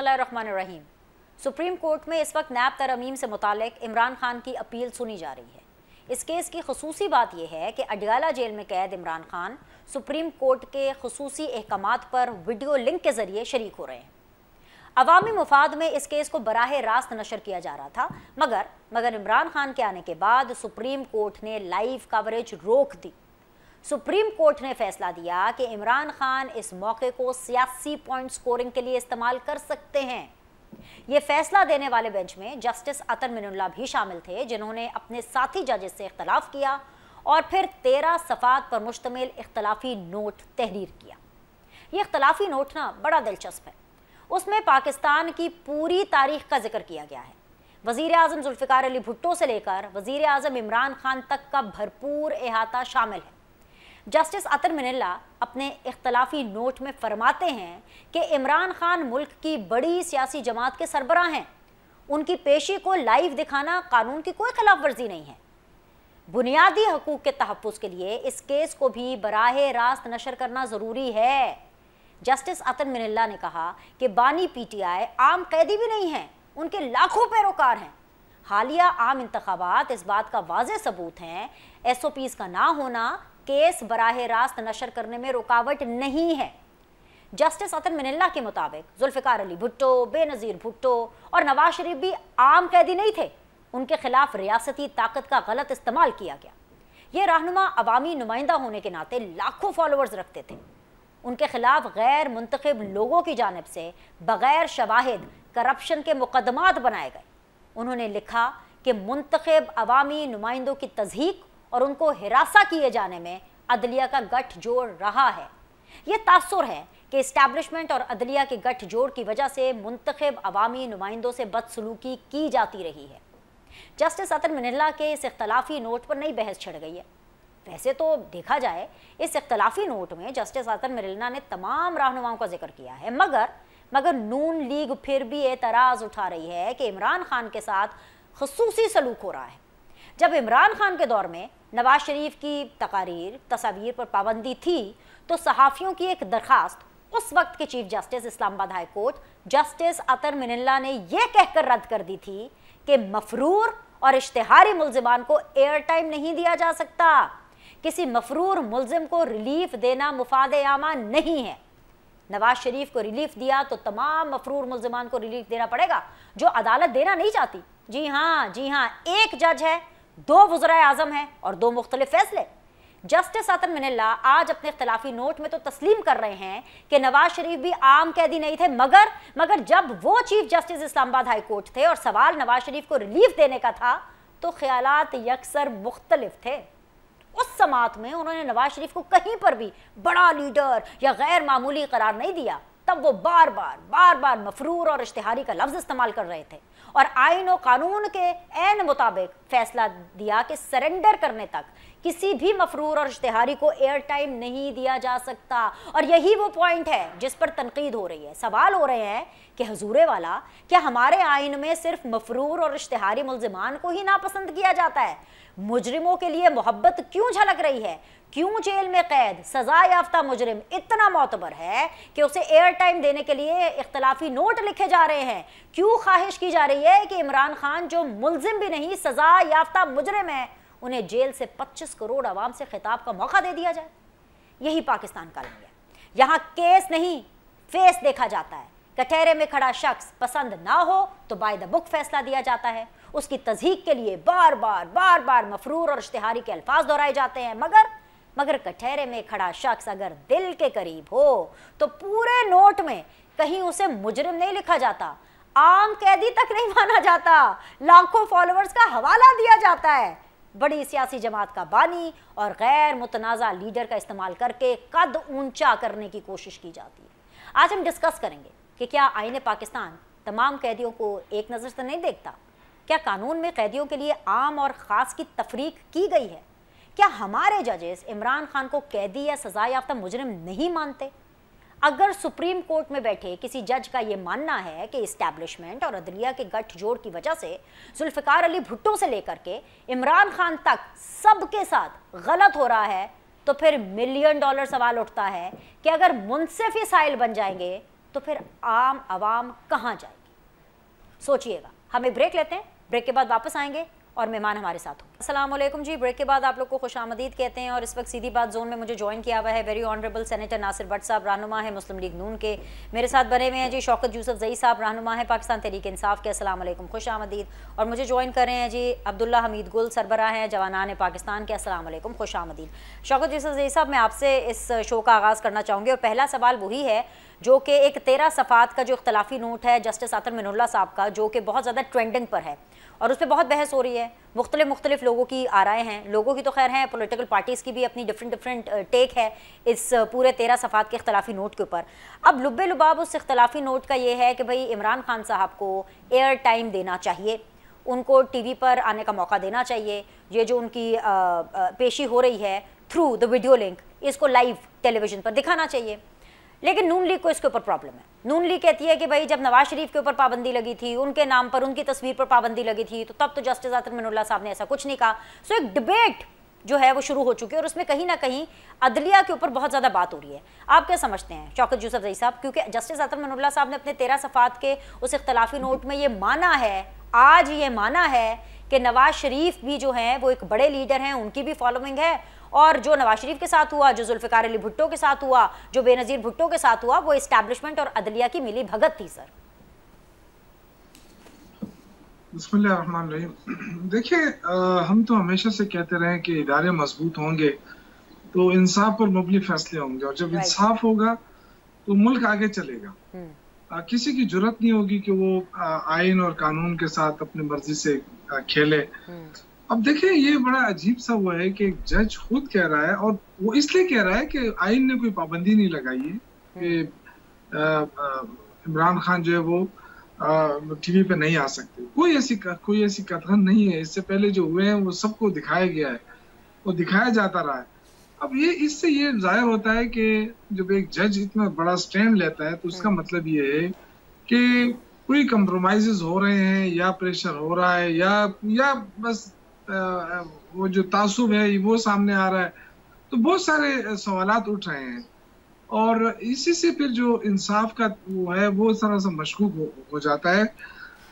बिस्मिल्लाहिर्रहमानिर्रहीम। Supreme court में इस वक्त नैब तरमीम से मुतालिक इमरान खान की अपील सुनी जा रही है। इस केस की खसूसी बात यह है कि अडयाला जेल में कैद इमरान खान सुप्रीम कोर्ट के खसूसी अहकामात पर वीडियो लिंक के जरिए शरीक हो रहे हैं। अवामी मुफाद में इस केस को बराह रास्त नशर किया जा रहा था, मगर इमरान खान के आने के बाद सुप्रीम कोर्ट ने लाइव कवरेज रोक दी। सुप्रीम कोर्ट ने फैसला दिया कि इमरान खान इस मौके को सियासी पॉइंट स्कोरिंग के लिए इस्तेमाल कर सकते हैं। ये फैसला देने वाले बेंच में जस्टिस अतर मिनुल्लाह भी शामिल थे, जिन्होंने अपने साथी जजेस से इख्तलाफ किया और फिर 13 सफ़ात पर मुश्तमिल इख्तलाफी नोट तहरीर किया। ये इख्तलाफी नोट ना बड़ा दिलचस्प है। उसमें पाकिस्तान की पूरी तारीख का जिक्र किया गया है। वज़ीर आज़म जुल्फ़िकार अली भुट्टो से लेकर वज़ीर आज़म इमरान खान तक का भरपूर अहाता शामिल है। जस्टिस अतर मिनुल्लाह अपने इख्तलाफी नोट में फरमाते हैं कि इमरान खान मुल्क की बड़ी सियासी जमात के सरबराह हैं। उनकी पेशी को लाइव दिखाना कानून की कोई खिलाफ वर्जी नहीं है। बुनियादी हकूक़ के तहफ़्फ़ुज़ के लिए इस केस को भी बराह रास्त नशर करना ज़रूरी है। जस्टिस अतर मिनुल्लाह ने कहा कि बानी PTI आम कैदी भी नहीं हैं, उनके लाखों पैरोकार हैं। हालिया आम इंतखाबात इस बात का वाज़ेह सबूत हैं। SOPs का ना होना केस बराह रास्त नशर करने में रुकावट नहीं है। जस्टिस अतर मिनुल्लाह के मुताबिक जुल्फ़िकार अली भुट्टो, बेनज़ीर भुट्टो और नवाज शरीफ भी आम कैदी नहीं थे। उनके खिलाफ रियासती ताकत का गलत इस्तेमाल किया गया। ये रहनुमा अवामी नुमाइंदा होने के नाते लाखों फॉलोअर्स रखते थे। उनके खिलाफ गैर मुंतखब लोगों की जानिब से बगैर शवाहिद करप्शन के मुकदमात बनाए गए। उन्होंने लिखा कि मुंतखब अवामी नुमाइंदों की तज़हीक और उनको हिरासा किए जाने में अदलिया का गठजोड़ रहा है। ये तासुर है कि इस्टेब्लिशमेंट और अदलिया के गठजोड़ की वजह से मुंतखब अवामी नुमाइंदों से बदसलूकी की जाती रही है। जस्टिस अतर मिनुल्लाह के इस इख्तलाफी नोट पर नई बहस छिड़ गई है। वैसे तो देखा जाए इस इख्तलाफी नोट में जस्टिस अतर मिनुल्लाह ने तमाम रहनुमाओं का जिक्र किया है, मगर नून लीग फिर भी एतराज़ उठा रही है कि इमरान खान के साथ खसूसी सलूक हो रहा है। जब इमरान खान के दौर में नवाज शरीफ की तकारीर तस्वीर पर पाबंदी थी तो सहाफ़ियों की एक दरखास्त उस वक्त के chief justice Islamabad high court justice Athar Minallah ने यह कहकर रद्द कर दी थी कि मफरूर और इश्तिहारी मुल्जिमान को एयर टाइम नहीं दिया जा सकता। किसी मफरूर मुल्जिम को रिलीफ देना मुफादे आमा नहीं है। नवाज शरीफ को रिलीफ दिया तो तमाम मफरूर मुल्जिमान को रिलीफ देना पड़ेगा जो अदालत देना नहीं चाहती। जी हाँ, एक जज है, 2 वज़राए आज़म हैं और 2 मुख्तलिफ फैसले। जस्टिस अतर मिनुल्लाह आज अपने इख्तलाफी नोट में तो तस्लीम कर रहे हैं कि नवाज शरीफ भी आम कैदी नहीं थे, मगर जब वो chief justice Islamabad high court थे और सवाल नवाज शरीफ को रिलीफ देने का था तो ख्यालात यकसर मुख्तलिफ थे। उस समात में उन्होंने नवाज शरीफ को कहीं पर भी बड़ा लीडर या गैर मामूली करार नहीं दिया। तब वो बार बार मफरूर और इश्तिहारी का लफ्ज़ इस्तेमाल कर रहे थे और आईन और कानून के ऐन मुताबिक फैसला दिया कि सरेंडर करने तक किसी भी मफरूर और इश्तिहारी को एयर टाइम नहीं दिया जा सकता। और यही वो पॉइंट है जिस पर तनकीद हो रही है। सवाल हो रहे हैं कि हुजूरे वाला, क्या हमारे आईन में सिर्फ मफरूर और इश्तिहारी मुल्जिमान को ही नापसंद किया जाता है? मुजरिमों के लिए मोहब्बत क्यों झलक रही है? क्यों जेल में कैद सजा याफ्ता मुजरिम इतना मोतबर है कि उसे एयर टाइम देने के लिए इख्तलाफी नोट लिखे जा रहे हैं? क्यों ख्वाहिश की जा रही है कि इमरान खान जो मुल्जिम भी नहीं सजा याफ्ता मुजरिम है, उन्हें जेल से 25 करोड़ आवाम से खिताब का मौका दे दिया जाए? यही पाकिस्तान का रंग है। यहाँ केस नहीं फेस देखा जाता है। कटहरे में खड़ा शख्स पसंद ना हो तो बाय द बुक फैसला दिया जाता है। उसकी तज़हीक के लिए बार बार मफरूर और इश्तिहारी के अल्फाज दोहराए जाते हैं, मगर कटहरे में खड़ा शख्स अगर दिल के करीब हो तो पूरे नोट में कहीं उसे मुजरिम नहीं लिखा जाता, आम कैदी तक नहीं माना जाता, लाखों फॉलोअर्स का हवाला दिया जाता है। बड़ी सियासी जमात का बानी और गैर मुतनाज़ा लीडर का इस्तेमाल करके कद ऊंचा करने की कोशिश की जाती है। आज हम डिस्कस करेंगे कि क्या आईन पाकिस्तान तमाम कैदियों को एक नज़र से नहीं देखता? क्या कानून में कैदियों के लिए आम और ख़ास की तफरीक की गई है? क्या हमारे जजेस इमरान खान को कैदी या सजा याफ्ता मुजरिम नहीं मानते? अगर सुप्रीम कोर्ट में बैठे किसी जज का ये मानना है कि इस्टेब्लिशमेंट और अदलिया के गठजोड़ की वजह से जुल्फ़िकार अली भुट्टो से लेकर के इमरान खान तक सबके साथ गलत हो रहा है, तो फिर $1 मिलियन सवाल उठता है कि अगर मुनसिफ ही साइल बन जाएंगे तो फिर आम आवाम कहाँ जाएगी? सोचिएगा। हम एक ब्रेक लेते हैं, ब्रेक के बाद वापस आएंगे और मेहमान हमारे साथ हो। अस्सलाम वालेकुम जी, ब्रेक के बाद आप लोग को खुशामदीद कहते हैं। और इस वक्त सीधी बात जोन में मुझे ज्वाइन किया हुआ है very honourable senator Nasir Bhatt sahab, रहनुमा है मुस्लिम लीग नून के। मेरे साथ बने हुए हैं जी शौकत यूसुफजई साहब, रहनुमा है पाकिस्तान तहरीक इंसाफ के। अस्सलाम वालेकुम, खुशामदीद। और मुझे ज्वाइन कर रहे हैं जी अब्दुल्ला हमीद गुल, सरबराह हैं जवानान पाकिस्तान के। अस्सलाम वालेकुम, खुशामदीद। शौकत यूसुफजई साहब, मैं आपसे इस शो का आगाज़ करना चाहूँगी और पहला सवाल वही है जो कि एक 13 सफ़ात का जो इख्तलाफी नोट है जस्टिस आतर मिनुल्लाह साहब का, जो कि बहुत ज़्यादा ट्रेंडिंग पर है और उस पर बहुत बहस हो रही है। मुख्तलिफ लोगों की आराएँ हैं, लोगों की तो खैर हैं, पॉलिटिकल पार्टीज़ की भी अपनी डिफरेंट टेक है इस पूरे 13 सफ़ात के इख्तलाफी नोट के ऊपर। अब लुब्बे लुबाब उस इख्तलाफी नोट का ये है कि भाई इमरान खान साहब को एयर टाइम देना चाहिए, उनको टीवी पर आने का मौका देना चाहिए। ये जो उनकी पेशी हो रही है थ्रू द वीडियो लिंक, इसको लाइव टेलीविज़न पर दिखाना चाहिए। लेकिन नून लीग को इसके ऊपर प्रॉब्लम है। नून लीग कहती है कि भाई जब नवाज शरीफ के ऊपर पाबंदी लगी थी, उनके नाम पर, उनकी तस्वीर पर पाबंदी लगी थी, तो तब तो जस्टिस आतर मिनुल्लाह साहब ने ऐसा कुछ नहीं कहा। सो एक डिबेट जो है वो शुरू हो चुकी है और उसमें कहीं ना कहीं अदलिया के ऊपर बहुत ज़्यादा बात हो रही है। आप क्या समझते हैं शौकत यूसुफजई साहब? क्योंकि जस्टिस आतर मिनुल्लाह साहब ने अपने 13 सफ़ात के उस इख्तलाफी नोट में ये माना है, आज ये माना है कि नवाज शरीफ भी जो हैं वो एक बड़े लीडर हैं, उनकी भी फॉलोइंग है, और जो नवाज शरीफ के साथ हुआ, जो जुल्फ़िकार अली भुट्टो के साथ हुआ, जो बेनज़ीर भुट्टो के साथ हुआ, वो इस्टेब्लिशमेंट और अदलिया की मिली भगत थी। सर बिस्मिल्लाहिर्रहमानिर्रहीम। देखिए, हम तो हमेशा से कहते रहे कि इदारे मजबूत होंगे तो इंसाफ पर मबनी फैसले होंगे, और जब इंसाफ होगा तो मुल्क आगे चलेगा। किसी की जुर्रत नहीं होगी कि वो आइन और कानून के साथ अपनी मर्जी से खेले। अब देखिए, ये बड़ा अजीब सा वो है कि एक जज खुद कह रहा है, और वो इसलिए कह रहा है कि आइन ने कोई पाबंदी नहीं लगाई है कि इमरान खान जो है वो टीवी पे नहीं आ सकते। कोई ऐसी कथन नहीं है। इससे पहले जो हुए हैं वो सबको दिखाया गया है, वो दिखाया जाता रहा है। अब इससे ये जाहिर होता है कि जब एक जज इतना बड़ा स्टैंड लेता है तो उसका मतलब ये है कि कोई कंप्रोमाइजेस हो रहे हैं, या प्रेशर हो रहा है, या बस वो जो तासुब है वो सामने आ रहा है। तो बहुत सारे सवालात उठ रहे हैं, और इसी से फिर जो इंसाफ का वो है वो थोड़ा सा मशकूक हो जाता है।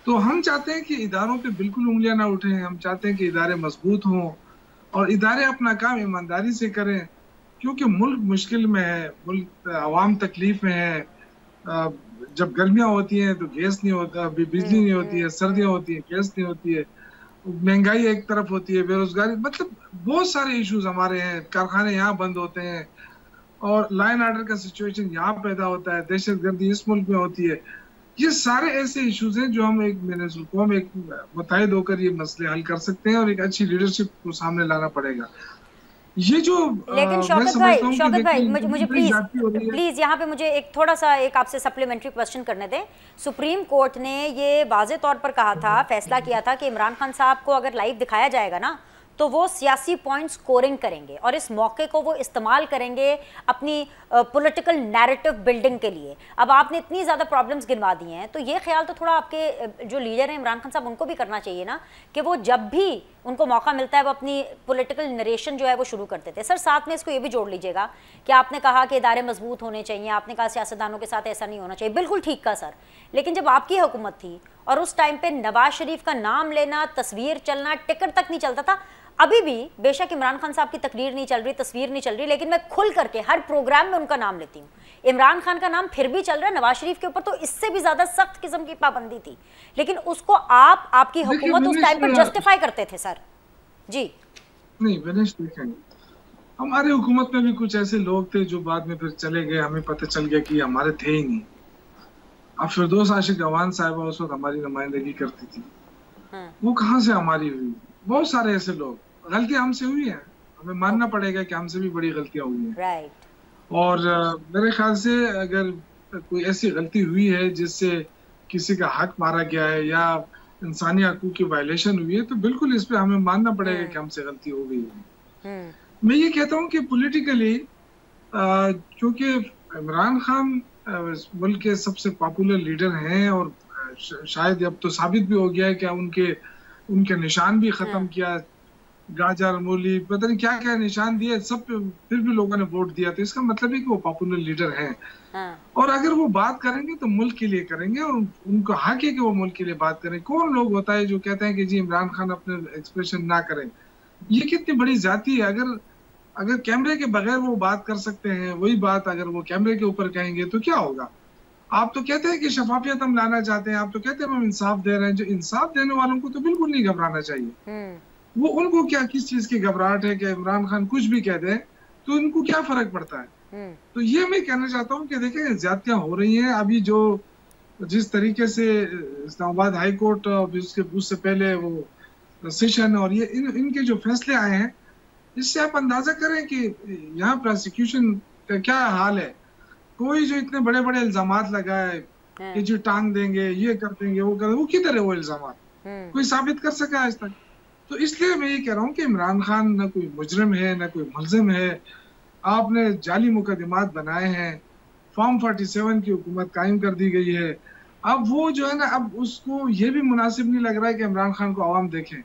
तो हम चाहते हैं कि इदारों पे बिल्कुल उंगलियां ना उठें। हम चाहते हैं कि इदारे मजबूत हों और इदारे अपना काम ईमानदारी से करें, क्योंकि मुल्क मुश्किल में है, मुल्क आवाम तकलीफ में है। जब गर्मियां होती हैं तो गैस नहीं होता, बिजली नहीं होती है, सर्दियां होती है गैस नहीं होती है, महंगाई एक तरफ होती है, बेरोजगारी, मतलब बहुत सारे इश्यूज हमारे हैं। कारखाने यहाँ बंद होते हैं और लाइन आर्डर का सिचुएशन यहाँ पैदा होता है, दहशतगर्दी इस मुल्क में होती है। ये सारे ऐसे इश्यूज हैं जो हम एक मुत्तहिद होकर ये मसले हल कर सकते हैं, और एक अच्छी लीडरशिप को सामने लाना पड़ेगा। ये जो लेकिन शौकत भाई मुझे प्लीज यहाँ पे मुझे एक थोड़ा सा एक आपसे सप्लीमेंट्री क्वेश्चन करने दें। सुप्रीम कोर्ट ने ये वाज़े तौर पर कहा था, फैसला किया था कि इमरान खान साहब को अगर लाइव दिखाया जाएगा ना तो वो सियासी पॉइंट स्कोरिंग करेंगे और इस मौके को वो इस्तेमाल करेंगे अपनी पॉलिटिकल नैरेटिव बिल्डिंग के लिए। अब आपने इतनी ज़्यादा प्रॉब्लम्स गिनवा दी हैं, तो ये ख्याल तो थोड़ा आपके जो लीडर हैं इमरान खान साहब, उनको भी करना चाहिए ना कि वो जब भी उनको मौका मिलता है वो अपनी पॉलिटिकल नरेशन जो है वो शुरू करते थे। सर साथ में इसको ये भी जोड़ लीजिएगा कि आपने कहा कि इदारे मजबूत होने चाहिए, आपने कहा सियासतदानों के साथ ऐसा नहीं होना चाहिए, बिल्कुल ठीक कहा सर। लेकिन जब आपकी हुकूमत थी और उस टाइम पे नवाज शरीफ का नाम लेना, तस्वीर चलना, टिकट तक नहीं चलता था। अभी भी बेशक इमरान खान साहब की तकरीर नहीं चल रही, तस्वीर नहीं चल रही, लेकिन मैं खुल करके हर प्रोग्राम में उनका नाम लेती हूँ। इमरान खान का नाम फिर भी चल रहा है, नवाज शरीफ के ऊपर तो इससे भी ज्यादा सख्त किस्म की पाबंदी थी, लेकिन उसको आपकी हुकूमत उस टाइम पर जस्टिफाई करते थे। सर जी नहीं विनेश, देखें हमारी हुकूमत में भी कुछ ऐसे लोग थे जो बाद में फिर चले गए, हमें पता चल गया कि हमारे थे ही नहीं। अब फिरदौस आशिक अवान साहिबा उस वक्त हमारी नुमाइंदगी करती थी, वो कहाँ से हमारी हुई? बहुत सारे ऐसे लोग, गलतियां हमसे हुई हैं, हमें मानना पड़ेगा कि हमसे भी बड़ी गलतियां हुई हैं। राइट। और मेरे ख्याल से अगर कोई ऐसी गलती हुई है जिससे किसी का हक मारा गया है या इंसानी हकूक की वायलेशन हुई है, तो बिल्कुल इस पे हमें मानना पड़ेगा कि हमसे गलती हो गई है। मैं ये कहता हूँ कि पॉलिटिकली क्योंकि इमरान खान मुल्क के सबसे पॉपुलर लीडर हैं, और शायद अब तो साबित भी हो गया है कि उनके निशान भी खत्म किया गाजर मूली पता नहीं क्या क्या निशान दिए, सब पे फिर भी लोगों ने वोट दिया। तो इसका मतलब है कि वो पॉपुलर लीडर हैं। हाँ। और अगर वो बात करेंगे तो मुल्क के लिए करेंगे, और उनको हक है कि वो मुल्क के लिए बात करें। कौन लोग होता है जो कहते हैं कि जी इमरान खान अपने एक्सप्रेशन ना करें? ये कितनी बड़ी जाती है। अगर अगर कैमरे के बगैर वो बात कर सकते हैं, वही बात अगर वो कैमरे के ऊपर कहेंगे तो क्या होगा? आप तो कहते हैं कि शफाफियत हम लाना चाहते हैं, आप तो कहते हैं हम इंसाफ दे रहे हैं। जो इंसाफ देने वालों को तो बिल्कुल नहीं घबराना चाहिए। वो उनको क्या, किस चीज की घबराहट है कि इमरान खान कुछ भी कह दे तो इनको क्या फर्क पड़ता है? तो ये मैं कहना चाहता हूँ कि देखिए ज्यादतियां हो रही हैं। अभी जो जिस तरीके से इस्लामाबाद हाई कोर्ट और उससे पहले वो सेशन और ये इनके जो फैसले आए हैं, इससे आप अंदाजा करें कि यहाँ प्रोसिक्यूशन का क्या हाल है। कोई जो इतने बड़े बड़े इल्जामात लगाए कि जो टांग देंगे, ये कर देंगे, वो कर, वो किधर है वो इल्जामात? कोई साबित कर सका आज तक? तो इसलिए मैं ये कह रहा हूँ कि इमरान खान ना कोई मुजरिम है, ना कोई मुलजिम है। आपने जाली मुकदमात बनाए हैं, फॉर्म 47 की हुकूमत कायम कर दी गई है। अब वो जो है ना, अब उसको ये भी मुनासिब नहीं लग रहा है कि इमरान खान को आवाम देखें।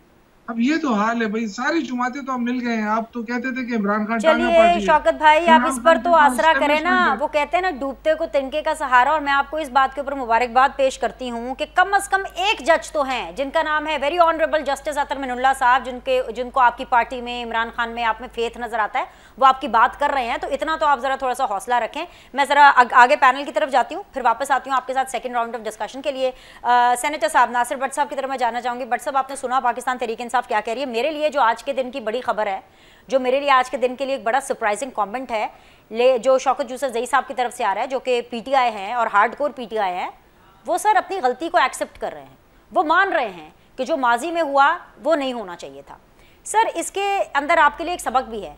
अब ये तो हाल है भाई, सारी जुमातें तो अब मिल गए हैं। आप तो कहते थे कि इमरान खान टांगा पार्टी है। शौकत भाई, आप इस पर तो आसरा करें ना। वो कहते हैं ना, डूबते को तिनके का सहारा। और मैं आपको इस बात के ऊपर मुबारकबाद पेश करती हूँ कि कम से कम एक जज तो हैं जिनका नाम है very honourable justice Athar Minallah साहब, जिनको आपकी पार्टी में, इमरान खान में, आप में फेथ नजर आता है। वो आपकी बात कर रहे हैं, तो इतना तो आप जरा थोड़ा सा हौसला रखें। मैं जरा आगे पैनल की तरफ जाती हूँ, फिर वापस आती हूँ आपके साथ सेकंड राउंड ऑफ डिस्कशन के लिए। सेनेटर साहब, नासिर भट्ट साहब की तरफ मैं जानना चाहूंगी। भट्ट साहब, आपने सुना पाकिस्तान तहरीक इंसाफ क्या कह रही है? मेरे लिए जो आज के दिन की बड़ी खबर है, जो मेरे लिए आज के दिन के लिए एक बड़ा सरप्राइजिंग कमेंट है, जो शौकत यूसुफ जई साहब की तरफ से आ रहा है, जो कि पीटीआई हैं और हार्डकोर पीटीआई हैं। वो सर अपनी गलती को एक्सेप्ट कर रहे हैं। वो मान रहे हैं कि जो माजी में हुआ वो नहीं होना चाहिए था। सर, इसके अंदर आपके लिए एक सबक भी है,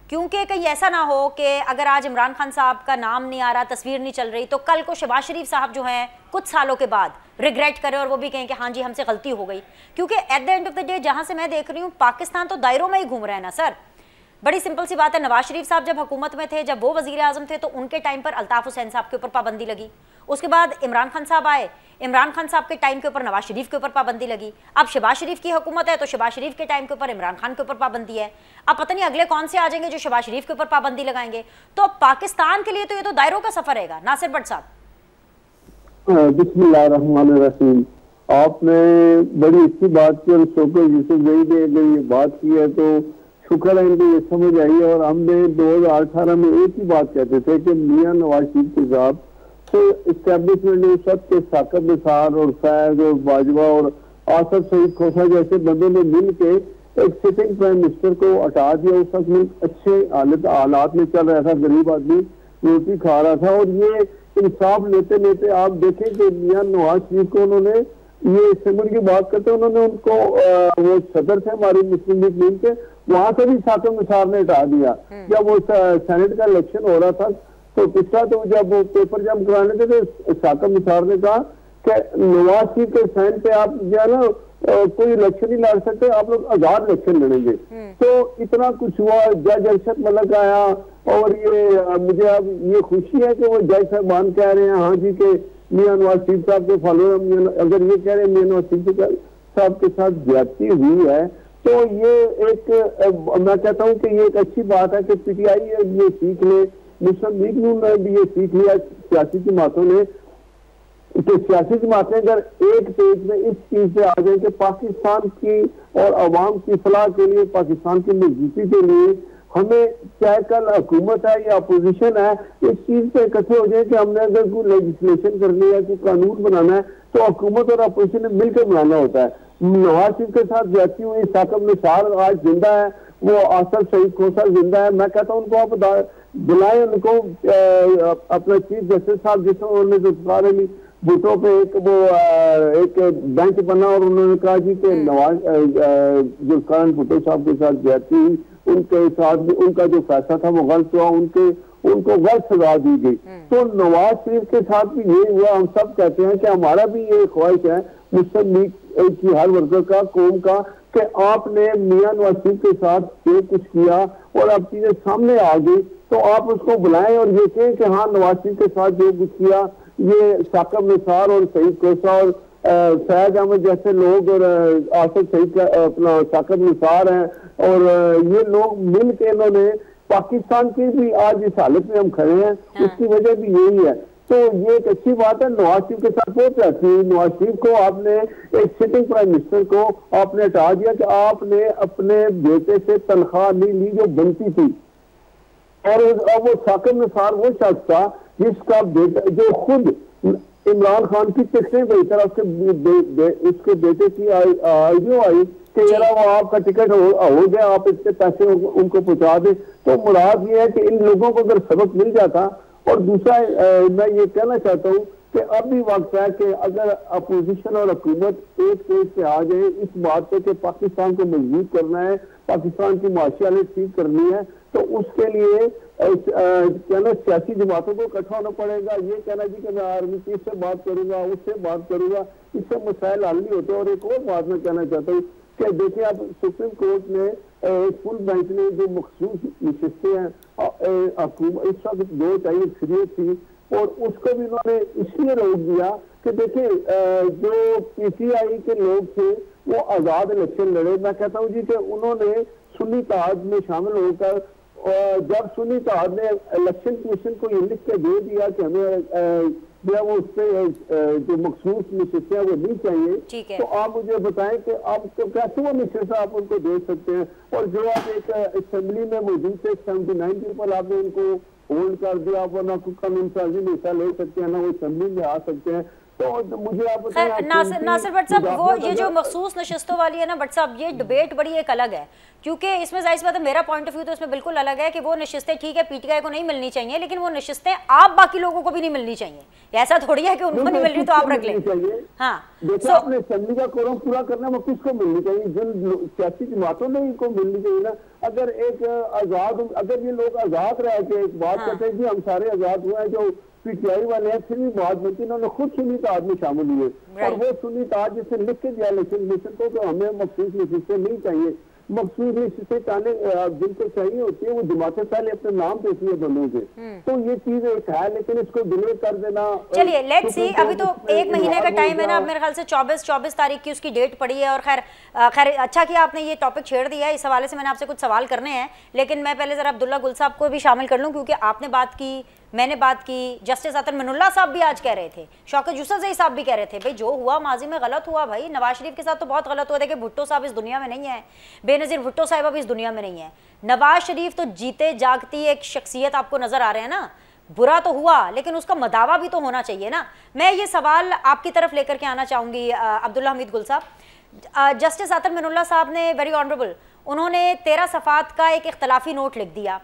क्योंकि कहीं ऐसा ना हो कि अगर आज इमरान खान साहब का नाम नहीं आ रहा, तस्वीर नहीं चल रही, तो कल को शहबाज शरीफ साहब जो हैं कुछ सालों के बाद रिग्रेट करें और वो भी कहें कि हाँ जी हमसे गलती हो गई। क्योंकि at the end of the day जहाँ से मैं देख रही हूँ, पाकिस्तान तो दायरों में ही घूम रहा है ना सर। बड़ी सिंपल सी बात है, नवाज शरीफ साहब जब हुकूमत में थे, जब वो वजीर आजम थे, तो उनके टाइम पर अल्ताफ हुसैन साहब के ऊपर पाबंदी लगी। उसके बाद इमरान खान साहब आए, इमरान खान साहब के टाइम के ऊपर नवाज शरीफ के ऊपर पाबंदी लगी। अब शहबाज शरीफ की हुकूमत है, तो शहबाज शरीफ के टाइम के ऊपर इमरान खान के ऊपर पाबंदी है। अब पता नहीं अगले कौन से आ जाएंगे जो शहबाज शरीफ के ऊपर पाबंदी लगाएंगे। तो पाकिस्तान के लिए तो ये तो दायरों का सफर रहेगा। नासिर भट्ट साहब, बिस्मिल्लाहिर्रहमानिर्रहीम। आपने बड़ी अच्छी बात की और शौकत यूसुफ जई ने अगर ये बात की है तो शुक्र है इनको ये समझ आई है। और हमने 2018 में एक ही बात कहते थे कि मियां नवाज शरीफ के साहब तो इस्टेब्लिशमेंट ने सबके साकब निसार और फैज और बाजवा और आसफ सईद खोसा जैसे बंदों ने मिल के एक सिटिंग प्राइम मिनिस्टर को हटा दिया। उस वक्त में अच्छे हालात में चल रहा था, गरीब आदमी रोटी खा रहा था। और ये इंसाफ लेते लेते आप देखें कि मियां नवाज शरीफ को उन्होंने, ये सिमर की बात करते हैं, उन्होंने उनको वो सदर थे हमारी मुस्लिम लीग टीम के, वहां से भी साकब निसार ने हटा दिया। जब वो सेनेट का इलेक्शन हो रहा था तो पिछला, तो जब वो पेपर जम कराने थे तो साकब निसार ने कहा कि नवाज शरीफ के साइन पे आप जो है ना कोई इलेक्शन नहीं लड़ सकते, आप लोग 1000 इलेक्शन लड़ेंगे। तो इतना कुछ हुआ। जज अरशद मलिक आया और ये मुझे अब ये खुशी है कि वो जज साहबान कह रहे हैं हाँ जी के मियां नवाज शरीफ साहब के फॉलोअर, अगर ये कह रहे हैं मियां नवाज शरीफ साहब के साथ ज्यादती हुई है तो ये एक, मैं कहता हूँ कि ये एक अच्छी बात है कि पीटीआई ये सीख ले, मुस्लिम लीग ने भी ये सीख लिया, सियासी जमातों ने, कि सियासी जमातें अगर एक पेज में इस चीज से आ जाए कि पाकिस्तान की और अवाम की फलाह के लिए, पाकिस्तान की मजबूती के लिए हमें, चाहे कल हुकूमत है या अपोजिशन है, इस चीज पे इकट्ठे हो जाए कि हमने अगर कोई लेजिस्लेशन करनी है, कोई कानून बनाना है तो हुकूमत और अपोजिशन ने मिलकर बनाना होता है। नवाज शरीफ के साथ जाती हुई साकब निसार आज जिंदा है, वो आसफ सईद खोसा जिंदा है। मैं कहता हूँ उनको आप बुलाए, उनको अपना चीफ जस्टिस साहब जिसमें उन्होंने जुल्फिकार अली भुट्टो पे एक बेंच बना और उन्होंने कहा जी कि नवाज जुल्फिकार अली भुट्टो साहब के साथ जाती हुई उनके साथ भी उनका जो फैसला था वो गलत हुआ, उनको गलत सजा दी गई। तो नवाज शरीफ के साथ भी ये हुआ। हम सब कहते हैं कि हमारा भी ये ख्वाहिश है मुस्लिम लीग की हर वर्ग का, कौम का, कि आपने मियां नवाज शरीफ के साथ जो कुछ किया और अब चीजें सामने आ गई तो आप उसको बुलाएं और ये कहें कि हाँ नवाज शरीफ के साथ जो कुछ किया ये साकब निसार और सईद कोसा और फैज अहमद जैसे लोग और आसिफ सईद अपना साकिब निसार हैं, और ये लोग मिल के इन्होंने पाकिस्तान की भी आज इस हालत में हम खड़े हैं, उसकी वजह भी यही है। तो ये एक अच्छी बात है। नवाज शरीफ के साथ बहुत रहती है। नवाज शरीफ को आपने, एक सिटिंग प्राइम मिनिस्टर को आपने हटा दिया कि आपने अपने बेटे से तनख्वाह नहीं ली जो बनती थी, और अब वो साकिब निसार वो शख्स था जिसका बेटा, जो खुद इमरान खान की टिकटें बेचकर उसके बेटे की आइडियो आई कि यार वो आपका टिकट हो गया, आप इसके पैसे उनको पहुंचा दे। तो मुराद ये है कि इन लोगों को अगर सबक मिल जाता। और दूसरा मैं ये कहना चाहता हूँ कि अब भी वक्त है कि अगर अपोजिशन और हुकूमत एक पेज पे आ जाए इस बात पे कि पाकिस्तान को मजबूत करना है, पाकिस्तान की माशी हालत ठीक करनी है, तो उसके लिए कहना सियासी जमातों को इकट्ठा होना पड़ेगा। ये कहना जी कि मैं आर्मी चीफ से बात करूंगा, उससे बात करूंगा, इससे मसाइल हल नहीं होते। और एक और बात मैं कहना चाहता हूँ कि देखिए, अब सुप्रीम कोर्ट ने फुल बेंच ने जो मखसूस नशिस्तें हैं, इस वक्त 2 टाइम फ्री थी, और उसको भी उन्होंने इसलिए रोक दिया कि देखिए जो पीटीआई के लोग थे वो आजाद इलेक्शन लड़े। मैं कहता हूँ जी कि उन्होंने सुन्नी इत्तेहाद में शामिल होकर, जब सुन्नी इत्तेहाद ने इलेक्शन कमीशन को ये लिख के दे दिया कि हमें वो उस पर जो मखसूस नशिस्तें वो नहीं चाहिए, तो आप मुझे बताएं कि आप कैसे वो नशिस्तें आप उनको दे सकते हैं। और जो आप एक असेंबली में मौजूद थे 79 पीपल, आपने उनको होल्ड कर दिया, आप ना कोई कानून साजी में हिस्सा ले सकते हैं, ना वो असेंबली में आ सकते हैं। तो मुझे आप नासिर भट्ट साहब, वो ये जो मखसूस नशिस्तों वाली है ना भट्ट साहब, ये डिबेट बड़ी एक अलग है, क्योंकि इसमें जाहिर सी बात है मेरा पॉइंट ऑफ व्यू तो इसमें बिल्कुल अलग है कि वो नशिस्तें ठीक है पीटीआई को नहीं मिलनी चाहिए, लेकिन वो नशिस्तें आप बाकी लोगों को भी नहीं मिलनी चाहिए। ऐसा थोड़ी है कि उनको नहीं मिल रही तो आप रख लें। हाँ, अपने असेंबली का कोरम पूरा करना वो किसको मिलनी चाहिए? जिन सियासी जमातों ने इनको मिलनी चाहिए ना। अगर एक आजाद, अगर ये लोग आजाद रह के एक बात करते हैं कि हम सारे आजाद हुए हैं, जो पीटीआई वाले हैं, फिर भी बात बनती, इन्होंने खुद सुन्नी इत्तेहाद में शामिल हुए, और वो सुन्नी इत्तेहाद जिससे लिख के दिया इलेक्शन कमीशन को कि हमें मखसूस नशिस्तें नहीं चाहिए। मखसूस नशिस्तें चाहने जिनको चाहिए होती है वो जमातें पहले अपने नाम पे इसलिए बनोगे। तो ये चीज एक है, लेकिन इसको डिले कर देना। चलिए लेट्स सी, अभी तो 1 महीने का टाइम है ना, मेरे ख्याल से 24 तारीख की उसकी डेट पड़ी है। और खैर अच्छा किया आपने ये टॉपिक छेड़ दिया है। इस हवाले से मैंने आपसे कुछ सवाल करने हैं, लेकिन मैं पहले जरा अब्दुल्ला गुल साहब को भी शामिल कर लूँ, क्योंकि आपने बात की, मैंने बात की, जस्टिस अतर मिनुल्लाह साहब भी आज कह रहे थे, शौकत यूसुफजई साहब भी कह रहे थे, भाई जो हुआ माजी में गलत हुआ। भाई नवाज शरीफ के साथ तो बहुत गलत हुआ। देखिए भुट्टो साहब इस दुनिया में नहीं है, बेनज़ीर भुट्टो साहिबा भी इस दुनिया में नहीं है। नवाज शरीफ तो जीते जागती एक शख्सियत आपको नजर आ रहे हैं ना। बुरा तो हुआ, लेकिन उसका मदावा भी तो होना चाहिए ना। मैं ये सवाल आपकी तरफ लेकर के आना चाहूंगी अब्दुल्ला हमीद गुल साहब। जस्टिस अतर मिनुल्लाह साहब ने, वेरी ऑनरेबल, उन्होंने 13 सफ़ात का एक इख्तलाफी नोट लिख दिया।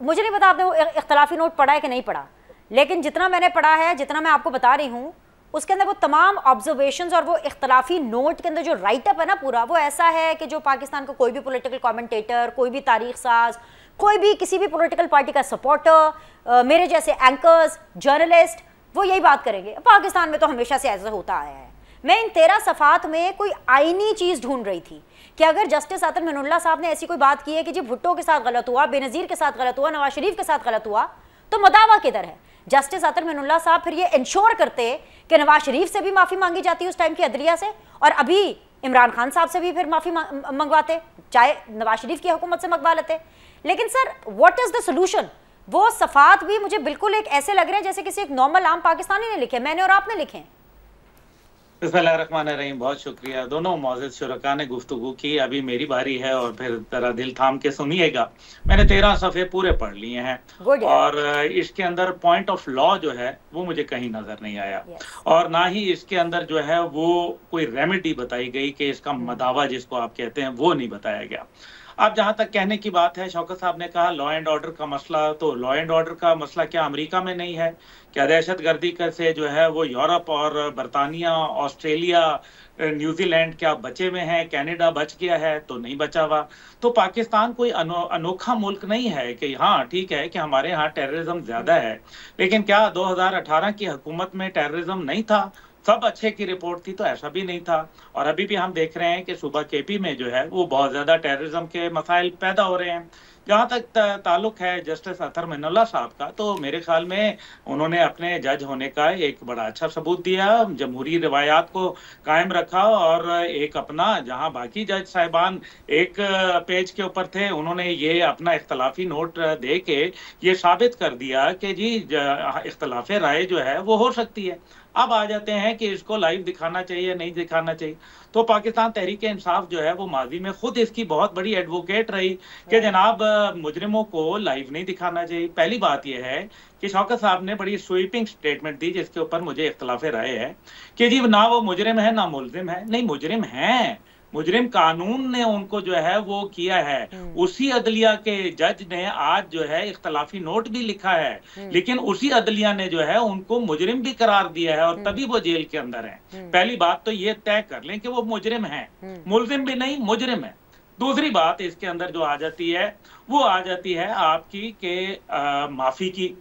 मुझे नहीं पता आपने वो इख्तलाफी नोट पढ़ा है कि नहीं पढ़ा, लेकिन जितना मैंने पढ़ा है, जितना मैं आपको बता रही हूँ, उसके अंदर वो तमाम ऑब्जर्वेशंस और वो इख्तलाफी नोट के अंदर जो राइटअप है ना पूरा, वो ऐसा है कि जो पाकिस्तान का कोई भी पॉलिटिकल कमेंटेटर, कोई भी तारीख साज, कोई भी किसी भी पॉलिटिकल पार्टी का सपोर्टर, मेरे जैसे एंकर्स, जर्नलिस्ट, वो यही बात करेंगे। पाकिस्तान में तो हमेशा से ऐसा होता आया है। मैं इन 13 सफ़ात में कोई आईनी चीज़ ढूंढ रही थी कि अगर जस्टिस अतर मिनुल्लाह साहब ने ऐसी कोई बात की है कि जी भुट्टो के साथ गलत हुआ, बेनज़ीर के साथ गलत हुआ, नवाज शरीफ के साथ गलत हुआ, तो मदावा किधर है? जस्टिस अतर मिनुल्लाह साहब फिर ये इंश्योर करते कि नवाज शरीफ से भी माफ़ी मांगी जाती उस टाइम की अदलिया से, और अभी इमरान खान साहब से भी फिर माफ़ी मंगवाते, चाहे नवाज शरीफ की हुकूमत से मंगवा लेते। लेकिन sir what is the solution? वो सफ़ात भी मुझे बिल्कुल एक ऐसे लग रहे हैं जैसे किसी एक नॉर्मल आम पाकिस्तानी ने लिखे, मैंने और आपने लिखे। बिस्मिल्लाहिर्रहमानिर्रहीम, बहुत शुक्रिया। दोनों मौजूद शुरका ने गुफ्तगू की, अभी मेरी बारी है और फिर जरा दिल थाम के सुनिएगा। मैंने 13 सफ़े पूरे पढ़ लिए हैं, और इसके अंदर पॉइंट ऑफ लॉ जो है वो मुझे कहीं नजर नहीं आया, और ना ही इसके अंदर जो है वो कोई रेमेडी बताई गई कि इसका मदावा जिसको आप कहते हैं वो नहीं बताया गया। अब जहां तक कहने की बात है, शौकत साहब ने कहा लॉ एंड ऑर्डर का मसला, तो लॉ एंड ऑर्डर का मसला क्या अमेरिका में नहीं है? क्या दहशतगर्दी से जो है वो यूरोप और बरतानिया, ऑस्ट्रेलिया, न्यूजीलैंड क्या बचे हुए हैं? कनाडा बच गया है? तो नहीं बचा हुआ। तो पाकिस्तान कोई अनोखा मुल्क नहीं है कि हाँ ठीक है कि हमारे यहाँ टेररिज्म ज्यादा है, लेकिन क्या 2018 की हुकूमत में टेररिज्म नहीं था? सब अच्छे की रिपोर्ट थी, तो ऐसा भी नहीं था। और अभी भी हम देख रहे हैं कि सुबह केपी में जो है वो बहुत ज्यादा टेररिज्म के मसाइल पैदा हो रहे हैं। जहां तक ताल्लुक है जस्टिस अतर मिनल्ला साहब का, तो मेरे ख्याल में उन्होंने अपने जज होने का एक बड़ा अच्छा सबूत दिया, जमहूरी रिवायात को कायम रखा, और एक अपना, जहां बाकी जज साहिबान एक पेज के ऊपर थे, उन्होंने ये अपना इख्तलाफी नोट दे के ये साबित कर दिया कि जी इख्तलाफ राय जो है वो हो सकती है। अब आ जाते हैं कि इसको लाइव दिखाना चाहिए नहीं दिखाना चाहिए। तो पाकिस्तान तहरीक इंसाफ जो है वो माजी में खुद इसकी बहुत बड़ी एडवोकेट रही कि जनाब मुजरिमों को लाइव नहीं दिखाना चाहिए। पहली बात यह है कि शौकत साहब ने बड़ी स्वीपिंग स्टेटमेंट दी जिसके ऊपर मुझे इख्तलाफ राय है कि जी ना वो मुजरिम है ना मुलजिम है। नहीं, मुजरिम है, मुजरिम कानून ने उनको जो है वो किया है। उसी अदलिया के जज ने आज जो है इख्तलाफी नोट भी लिखा है, लेकिन उसी अदलिया ने जो है उनको मुजरिम भी करार दिया है, और तभी वो जेल के अंदर हैं। पहली बात तो ये तय कर लें कि वो मुजरिम है, मुलजिम भी नहीं, मुजरिम है। दूसरी बात इसके अंदर जो आ जाती है वो आ जाती है आपकी के माफी की।